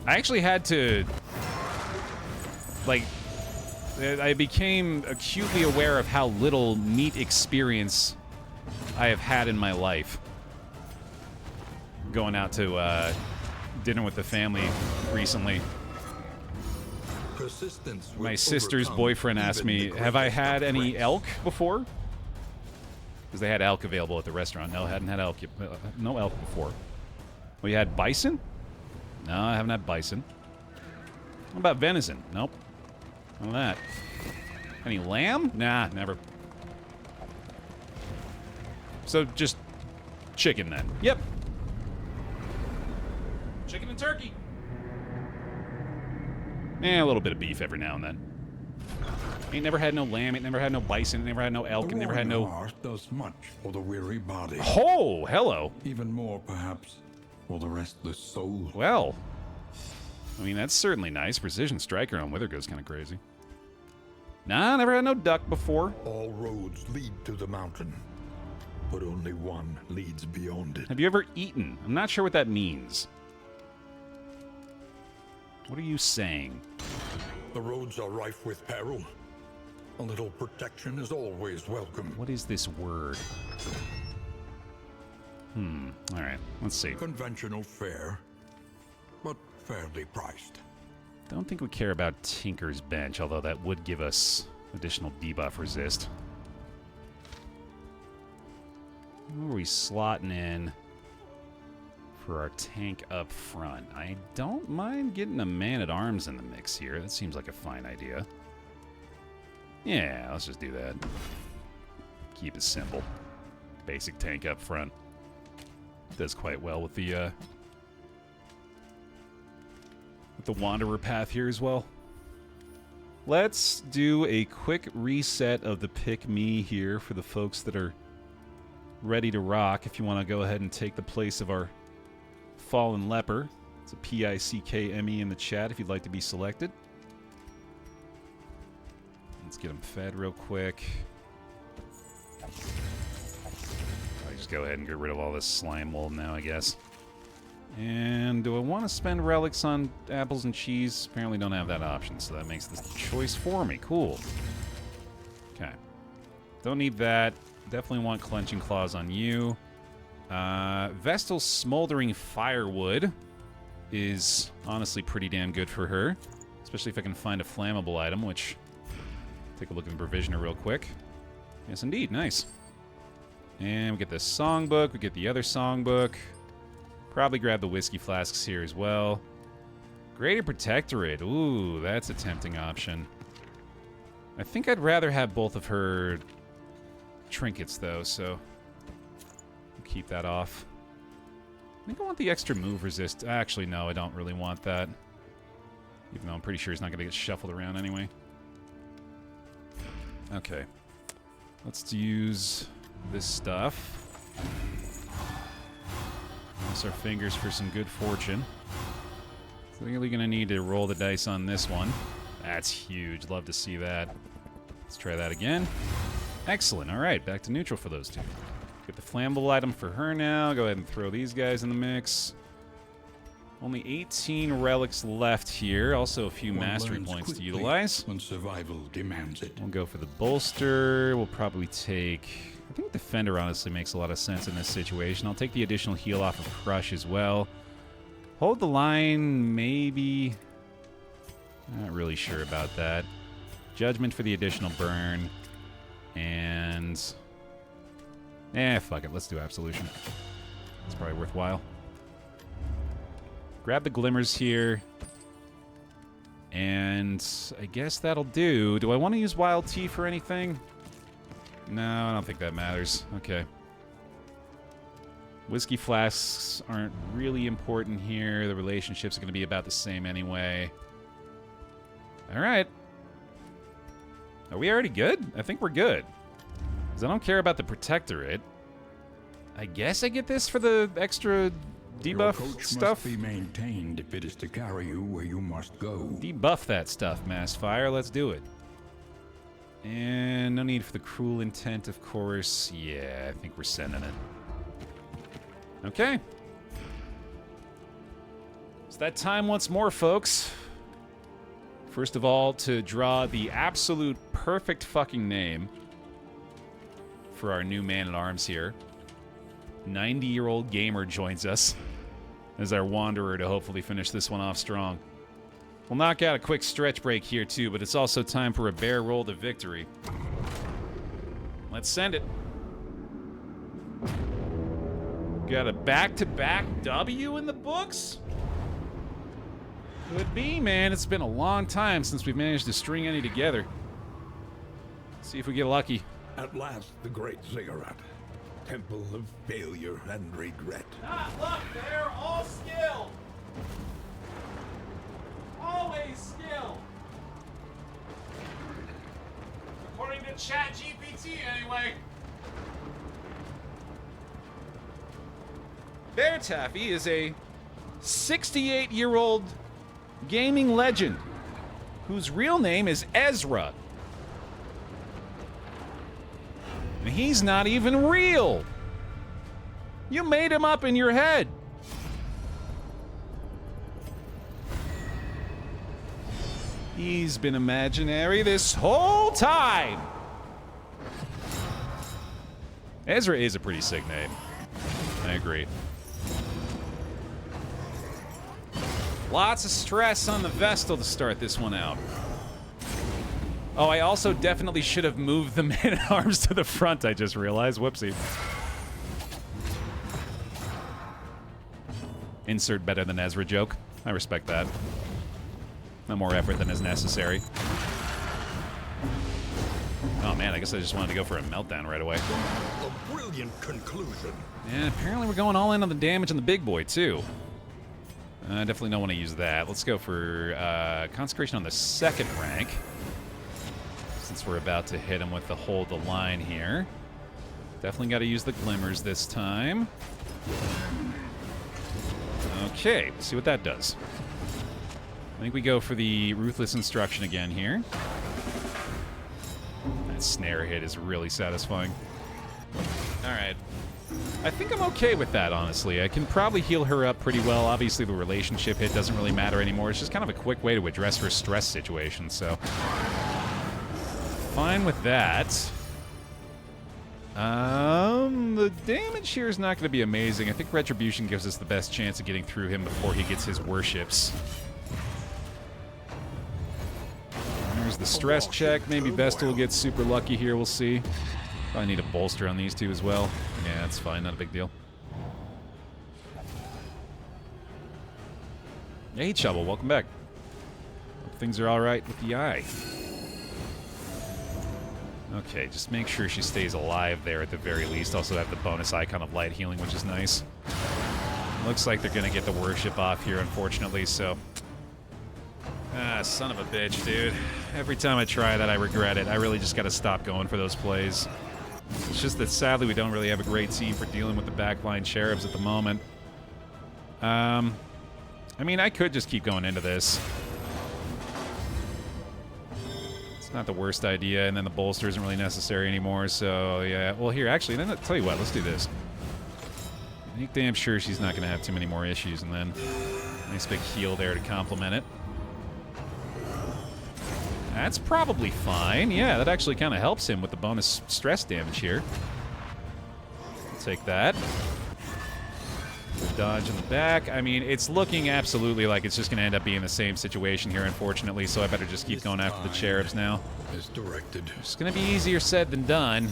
I actually had to, like, I became acutely aware of how little meat experience I have had in my life. Going out to dinner with the family recently. Persistence will My sister's overcome boyfriend asked even me, the have I greatest had of any threats. elk before? Because they had elk available at the restaurant. No, hadn't had elk. No elk before. We had bison? No, I haven't had bison. What about venison? Nope. None of that. Any lamb? Nah, never. So just chicken then. Yep. Chicken and turkey. A little bit of beef every now and then. Ain't never had no lamb, ain't never had no bison, ain't never had no elk, The ain't never had roaring no... heart does much for the weary body. Oh, hello. Even more, perhaps, for the restless soul. Well, I mean, that's certainly nice. Precision striker on Wither goes kind of crazy. Nah, never had no duck before. All roads lead to the mountain, but only one leads beyond it. Have you ever eaten? I'm not sure what that means. What are you saying? The roads are rife with peril. A little protection is always welcome. What is this word? All right, let's see. Conventional fare, but fairly priced. Don't think we care about Tinker's Bench, although that would give us additional debuff resist. Who are we slotting in for our tank up front? I don't mind getting a man-at-arms in the mix here. That seems like a fine idea. Yeah, let's just do that. Keep it simple. Basic tank up front. Does quite well with the Wanderer path here as well. Let's do a quick reset of the pick me here for the folks that are ready to rock. If you want to go ahead and take the place of our Fallen Leper. It's a PICKME in the chat if you'd like to be selected. Let's get them fed real quick. I just go ahead and get rid of all this slime mold now, I guess. And do I want to spend relics on apples and cheese? Apparently don't have that option, so that makes this choice for me. Cool. Okay. Don't need that. Definitely want Clenching Claws on you. Vestal's Smoldering Firewood is honestly pretty damn good for her. Especially if I can find a flammable item, which... Take a look at the Provisioner real quick. Yes, indeed. Nice. And we get this songbook. We get the other songbook. Probably grab the whiskey flasks here as well. Greater Protectorate. Ooh, that's a tempting option. I think I'd rather have both of her trinkets, though, so... We'll keep that off. I think I want the extra move resist. Actually, no, I don't really want that. Even though I'm pretty sure he's not going to get shuffled around anyway. Okay. Let's use this stuff. Cross our fingers for some good fortune. So we're really going to need to roll the dice on this one. That's huge. Love to see that. Let's try that again. Excellent. All right, back to neutral for those two. Get the flammable item for her now. Go ahead and throw these guys in the mix. Only 18 relics left here. Also a few mastery points to utilize. When survival demands it. We'll go for the bolster. We'll probably take... I think Defender honestly makes a lot of sense in this situation. I'll take the additional heal off of Crush as well. Hold the line, maybe. Not really sure about that. Judgment for the additional burn. And... fuck it. Let's do Absolution. It's probably worthwhile. Grab the Glimmers here. And I guess that'll do. Do I want to use Wild Tea for anything? No, I don't think that matters. Okay. Whiskey flasks aren't really important here. The relationships are going to be about the same anyway. Alright. Are we already good? I think we're good. Because I don't care about the Protectorate. I guess I get this for the extra debuff Your coach stuff. must be maintained if it is to carry you where you must go. Debuff that stuff, Massfire. Let's do it. And no need for the Cruel Intent, of course. Yeah, I think we're sending it. Okay. It's that time once more, folks. First of all, to draw the absolute perfect fucking name for our new man-at-arms here. 90-year-old gamer joins us as our wanderer to hopefully finish this one off strong. We'll knock out a quick stretch break here too, but it's also time for a Baer roll to victory. Let's send it. Got a back-to-back W in the books? Could be, man. It's been a long time since we've managed to string any together. Let's see if we get lucky. At last, the great ziggurat. Temple of failure and regret. Not luck, they're all skill. Always skill. According to ChatGPT, anyway. BaerTaffy is a 68-year-old gaming legend whose real name is Ezra. And he's not even real. You made him up in your head. He's been imaginary this whole time. Ezra is a pretty sick name. I agree. Lots of stress on the Vestal to start this one out. Oh, I also definitely should have moved the man-at-arms to the front, I just realized. Whoopsie. Insert better than Ezra joke. I respect that. No more effort than is necessary. Oh man, I guess I just wanted to go for a meltdown right away. A brilliant conclusion. Yeah, apparently we're going all in on the damage on the big boy, too. I definitely don't want to use that. Let's go for Consecration on the second rank. Since we're about to hit him with the hold the line here. Definitely got to use the Glimmers this time. Okay, let's see what that does. I think we go for the Ruthless Instruction again here. That snare hit is really satisfying. Alright. I think I'm okay with that, honestly. I can probably heal her up pretty well. Obviously, the relationship hit doesn't really matter anymore. It's just kind of a quick way to address her stress situation, so... Fine with that. The damage here is not going to be amazing. I think Retribution gives us the best chance of getting through him before he gets his worships. There's the stress check. Maybe Vestal will get super lucky here. We'll see. Probably need a bolster on these two as well. Yeah, that's fine. Not a big deal. Hey, Shovel. Welcome back. Hope things are all right with the eye. Okay, just make sure she stays alive there at the very least. Also have the bonus icon of light healing, which is nice. Looks like they're going to get the worship off here, unfortunately, so... Ah, son of a bitch, dude. Every time I try that, I regret it. I really just got to stop going for those plays. It's just that, sadly, we don't really have a great team for dealing with the backline Cherubs at the moment. I mean, I could just keep going into this. Not the worst idea, and then the bolster isn't really necessary anymore, so yeah. Well, here, actually, then I'll tell you what, let's do this. Make damn sure she's not going to have too many more issues, and then nice big heal there to complement it. That's probably fine. Yeah, that actually kind of helps him with the bonus stress damage here. take that. Dodge in the back. I mean, it's looking absolutely like it's just going to end up being the same situation here, unfortunately, so I better just keep going after the cherubs now. As directed. It's going to be easier said than done.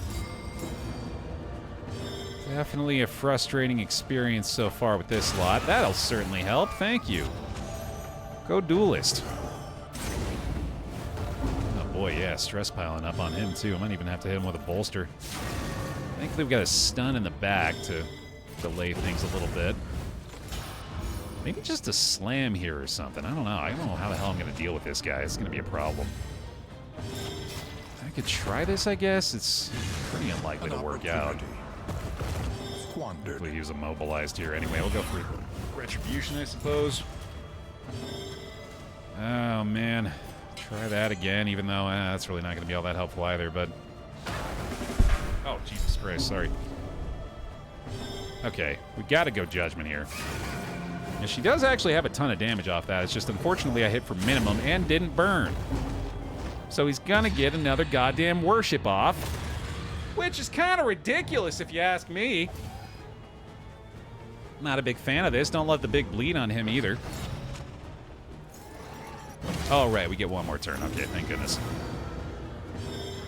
Definitely a frustrating experience so far with this slot. That'll certainly help. Thank you. Go Duelist. Oh boy, yeah, stress piling up on him too. I might even have to hit him with a bolster. Thankfully we've got a stun in the back to delay things a little bit. Maybe just a slam here or something. I don't know. I don't know how the hell I'm going to deal with this guy. It's going to be a problem. I could try this, I guess. It's pretty unlikely to work out. Hopefully he was immobilized here anyway. We'll go for retribution, I suppose. Oh, man. Try that again, even though that's really not going to be all that helpful either, but... Oh, Jesus Christ, sorry. Okay, we got to go Judgment here. Yeah, she does actually have a ton of damage off that. It's just, unfortunately, I hit for minimum and didn't burn. So he's going to get another goddamn worship off, which is kind of ridiculous if you ask me. Not a big fan of this. Don't love the big bleed on him either. Oh, right, we get one more turn. Okay, thank goodness.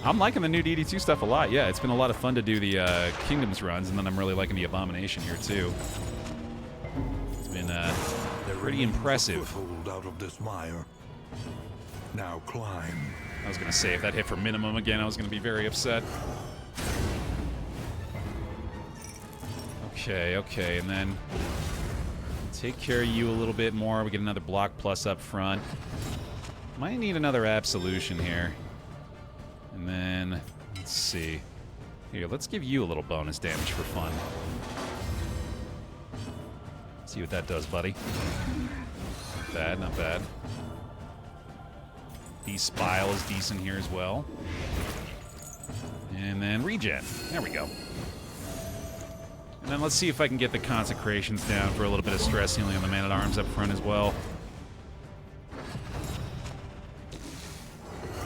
I'm liking the new DD2 stuff a lot. Yeah, it's been a lot of fun to do the Kingdoms runs, and then I'm really liking the Abomination here, too. It's been pretty impressive. Foothold out of this mire. Now climb. I was going to say, if that hit for minimum again, I was going to be very upset. Okay, okay, and then take care of you a little bit more. We get another block plus up front. Might need another Absolution here. And then, let's see. Here, let's give you a little bonus damage for fun. See what that does, buddy. Not bad, not bad. Spile is decent here as well. And then regen. There we go. And then let's see if I can get the consecrations down for a little bit of stress healing on the man-at-arms up front as well.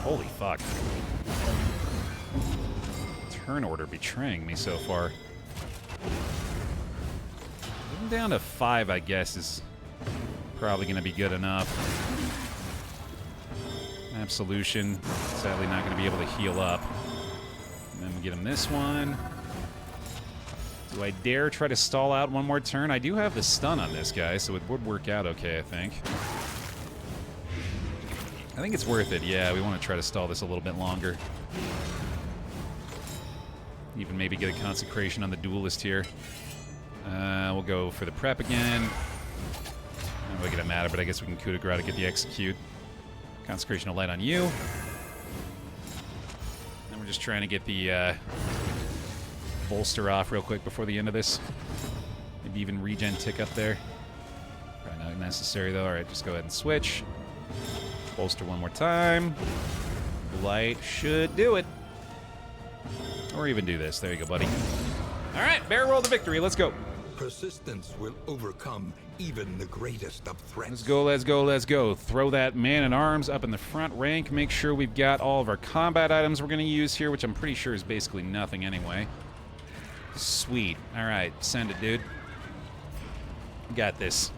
Holy fuck. Turn order betraying me so far. Getting down to 5, I guess, is probably going to be good enough. Absolution. Sadly not going to be able to heal up. And then we get him this one. Do I dare try to stall out one more turn? I do have the stun on this guy, so it would work out okay, I think. I think it's worth it. Yeah, we want to try to stall this a little bit longer. Even maybe get a consecration on the duelist here. We'll go for the prep again. Not really going to matter, but I guess we can coup de grace to get the execute. Consecration of light on you. And we're just trying to get the bolster off real quick before the end of this. Maybe even regen tick up there. Probably not necessary though. Alright, just go ahead and switch. Bolster one more time. Light should do it. Or even do this. There you go, buddy. Alright, Baer roll the victory. Let's go. Persistence will overcome even the greatest of threats. Let's go, let's go, let's go. Throw that man-at-arms up in the front rank. Make sure we've got all of our combat items we're going to use here, which I'm pretty sure is basically nothing anyway. Sweet. Alright, send it, dude. Got this.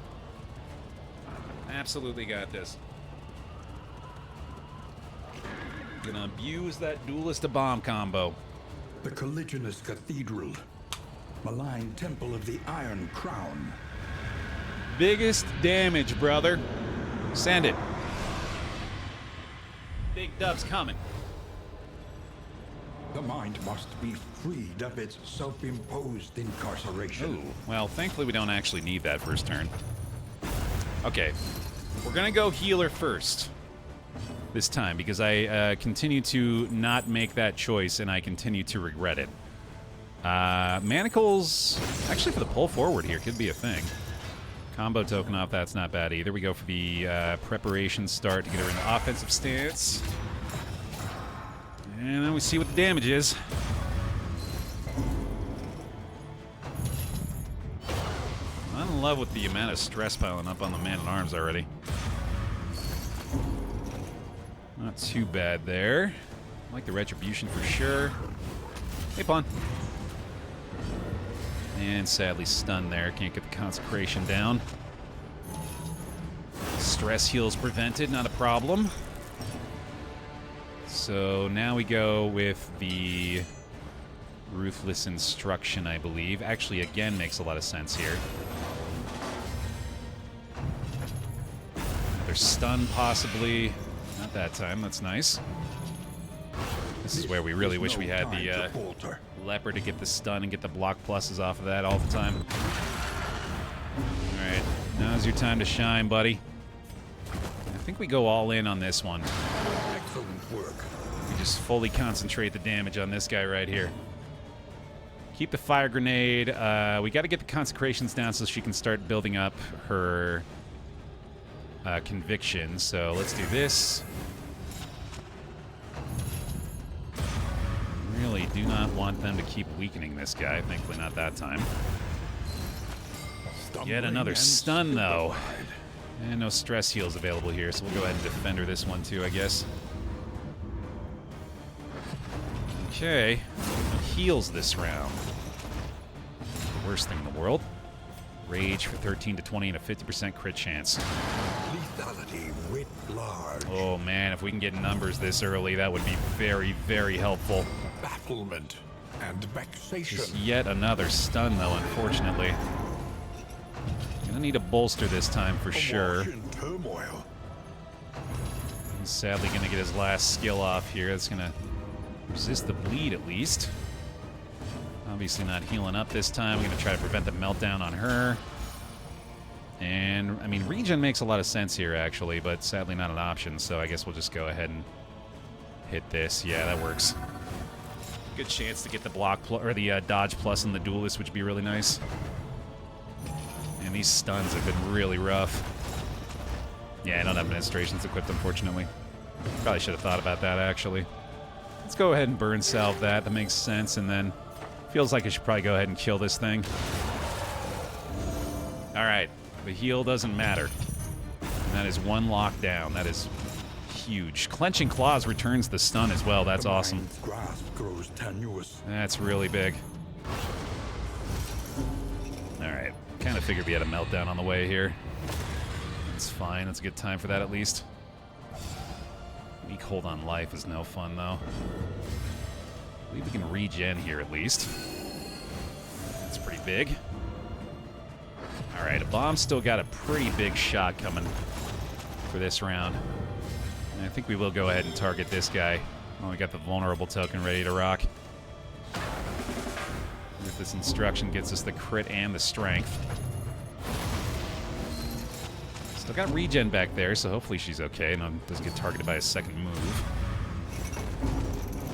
Absolutely got this. Gonna abuse that duelist to bomb combo. The colliginous cathedral. Malign temple of the Iron Crown. Biggest damage, brother. Send it. Big dub's coming. The mind must be freed of its self-imposed incarceration. Ooh, well, thankfully we don't actually need that first turn. Okay, we're gonna go healer first this time because I continue to not make that choice and I continue to regret it. Manacles, actually for the pull forward here, could be a thing. Combo token off, that's not bad either. We go for the preparation start to get her in the offensive stance. And then we see what the damage is. I'm in love with the amount of stress piling up on the man-at-arms already. Not too bad there. I like the retribution for sure. Hey, Pawn. And sadly stunned there. Can't get the consecration down. Stress heals prevented, not a problem. So now we go with the Ruthless Instruction, I believe. Actually, again, makes a lot of sense here. Another stun, possibly. Not that time, that's nice. This is where we really wish we had the leopard to get the stun and get the block pluses off of that all the time. Alright, now's your time to shine, buddy. I think we go all in on this one. Excellent work. We just fully concentrate the damage on this guy right here. Keep the fire grenade. We got to get the consecrations down so she can start building up her conviction. So let's do this. Really do not want them to keep weakening this guy. Thankfully not that time. Yet another stun, though. And no stress heals available here, so we'll go ahead and defend her this one too, I guess. Okay. No heals this round. The worst thing in the world. Rage for 13 to 20 and a 50% crit chance. Lethality writ large. Oh man, if we can get numbers this early, that would be very, very helpful. Bafflement and vexation. Just yet another stun, though, unfortunately. Gonna need a bolster this time for sure. In turmoil. He's sadly gonna get his last skill off here. That's gonna resist the bleed at least. Obviously not healing up this time. We're gonna try to prevent the meltdown on her. And, I mean, regen makes a lot of sense here, actually, but sadly not an option, so I guess we'll just go ahead and hit this. Yeah, that works. Good chance to get the block or the dodge plus in the duelist, which would be really nice. And these stuns have been really rough. Yeah, I don't have administrations equipped, unfortunately. Probably should have thought about that, actually. Let's go ahead and burn salve that. That makes sense, and then feels like I should probably go ahead and kill this thing. All right, the heal doesn't matter. And that is one lockdown. That is huge. Clenching Claws returns the stun as well. That's awesome. Mind's grasp grows tenuous. That's really big. All right. Kind of figured we had a meltdown on the way here. It's fine. That's a good time for that at least. Weak hold on life is no fun though. I believe we can regen here at least. That's pretty big. All right, a bomb's still got a pretty big shot coming for this round. And I think we will go ahead and target this guy. Oh, we got the vulnerable token ready to rock. If this instruction gets us the crit and the strength. Still got regen back there, so hopefully she's okay and doesn't get targeted by a second move.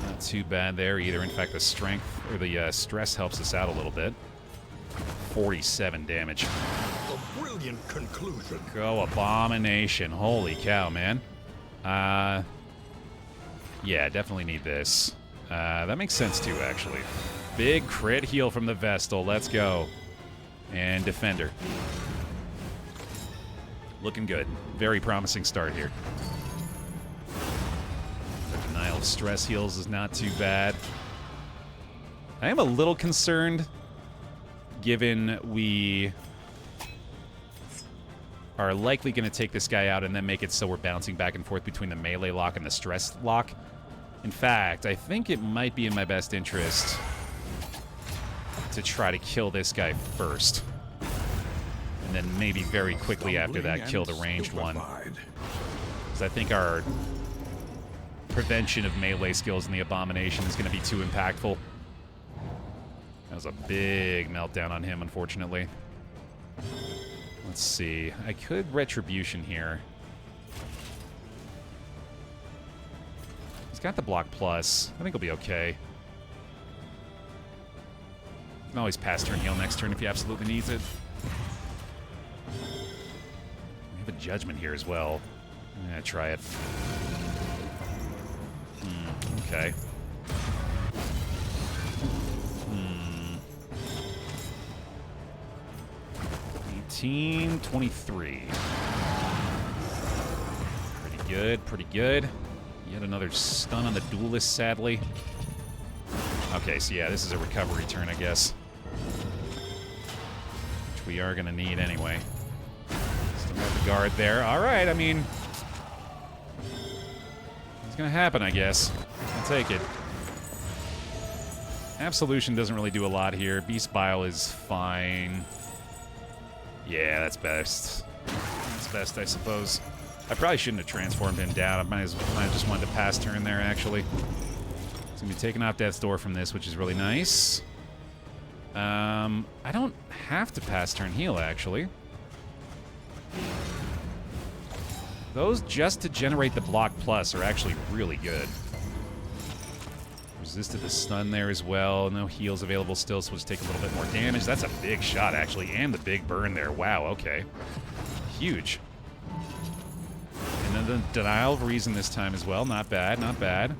Not too bad there either. In fact, the strength or the stress helps us out a little bit. 47 damage. A brilliant conclusion. Go Abomination. Holy cow, man. Yeah, definitely need this. That makes sense too, actually. Big crit heal from the Vestal. Let's go. And Defender. Looking good. Very promising start here. The denial of stress heals is not too bad. I am a little concerned, given we are likely going to take this guy out and then make it so we're bouncing back and forth between the melee lock and the stress lock. In fact, I think it might be in my best interest to try to kill this guy first. And then maybe very quickly after that kill the ranged one. Because I think our prevention of melee skills in the Abomination is going to be too impactful. That was a big meltdown on him, unfortunately. Let's see. I could Retribution here. He's got the block plus. I think he'll be okay. You can always pass turn heal next turn if he absolutely needs it. We have a Judgment here as well. I'm gonna try it. Okay. 23. Pretty good, pretty good. Yet another stun on the duelist, sadly. Okay, so yeah, this is a recovery turn, I guess. which we are going to need anyway. Still got the guard there. All right, I mean, it's going to happen, I guess. I'll take it. Absolution doesn't really do a lot here. Beast Bile is fine. Yeah, that's best. That's best, I suppose. I probably shouldn't have transformed him down. I might have just wanted to pass turn there, actually. It's going to be taking off Death's Door from this, which is really nice. I don't have to pass turn heal, actually. Those just to generate the block plus are actually really good. Resisted the stun there as well. No heals available still, so we'll just take a little bit more damage. That's a big shot, actually, and the big burn there. Wow, okay. Huge. And then the Denial of Reason this time as well. Not bad, not bad.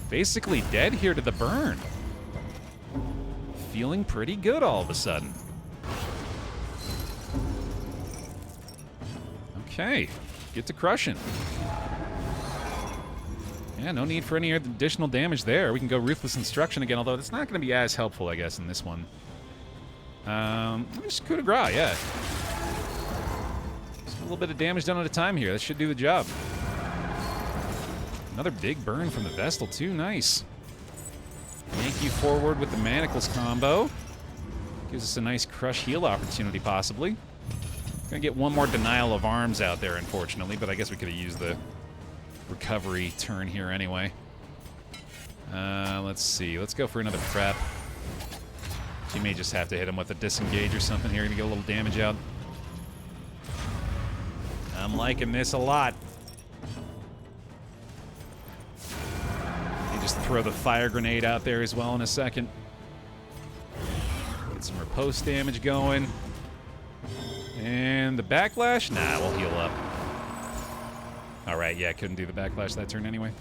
Basically dead here to the burn. Feeling pretty good all of a sudden. Okay, get to crushing. Yeah, no need for any additional damage there. We can go Ruthless Instruction again, although it's not going to be as helpful, I guess, in this one. Just coup de grace, yeah. Just a little bit of damage done at a time here. That should do the job. Another big burn from the Vestal, too. Nice. Yank you forward with the Manacles combo. Gives us a nice crush heal opportunity, possibly. Gonna get one more Denial of Arms out there, unfortunately, but I guess we could have used the recovery turn here anyway. Let's see. Let's go for another prep. You may just have to hit him with a disengage or something here to get a little damage out. I'm liking this a lot. You just throw the fire grenade out there as well in a second. Get some riposte damage going. And the backlash? Nah, we'll heal up. Alright, yeah, couldn't do the backlash that turn anyway.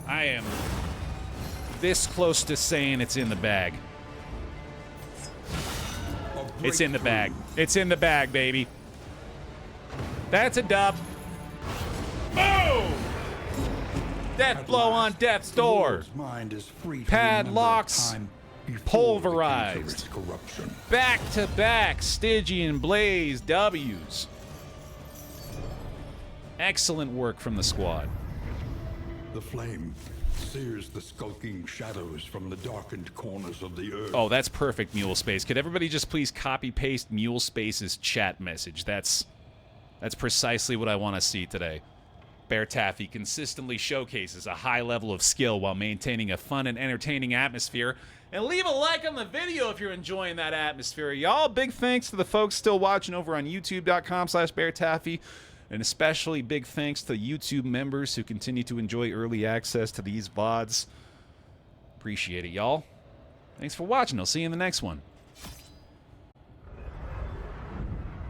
I am this close to saying it's in the bag. It's in the bag. It's in the bag, baby. That's a dub. Boom! Death blow on Death's Door. Padlocks pulverized. Back-to-back Stygian Blaze W's. Excellent work from the squad. The flame sears the skulking shadows from the darkened corners of the earth. Oh, that's perfect, Mule Space. Could everybody just please copy-paste Mule Space's chat message? That's precisely what I want to see today. BaerTaffy consistently showcases a high level of skill while maintaining a fun and entertaining atmosphere. And leave a like on the video if you're enjoying that atmosphere. Y'all, big thanks to the folks still watching over on youtube.com/BaerTaffy. And especially big thanks to YouTube members who continue to enjoy early access to these VODs. Appreciate it, y'all. Thanks for watching. I'll see you in the next one.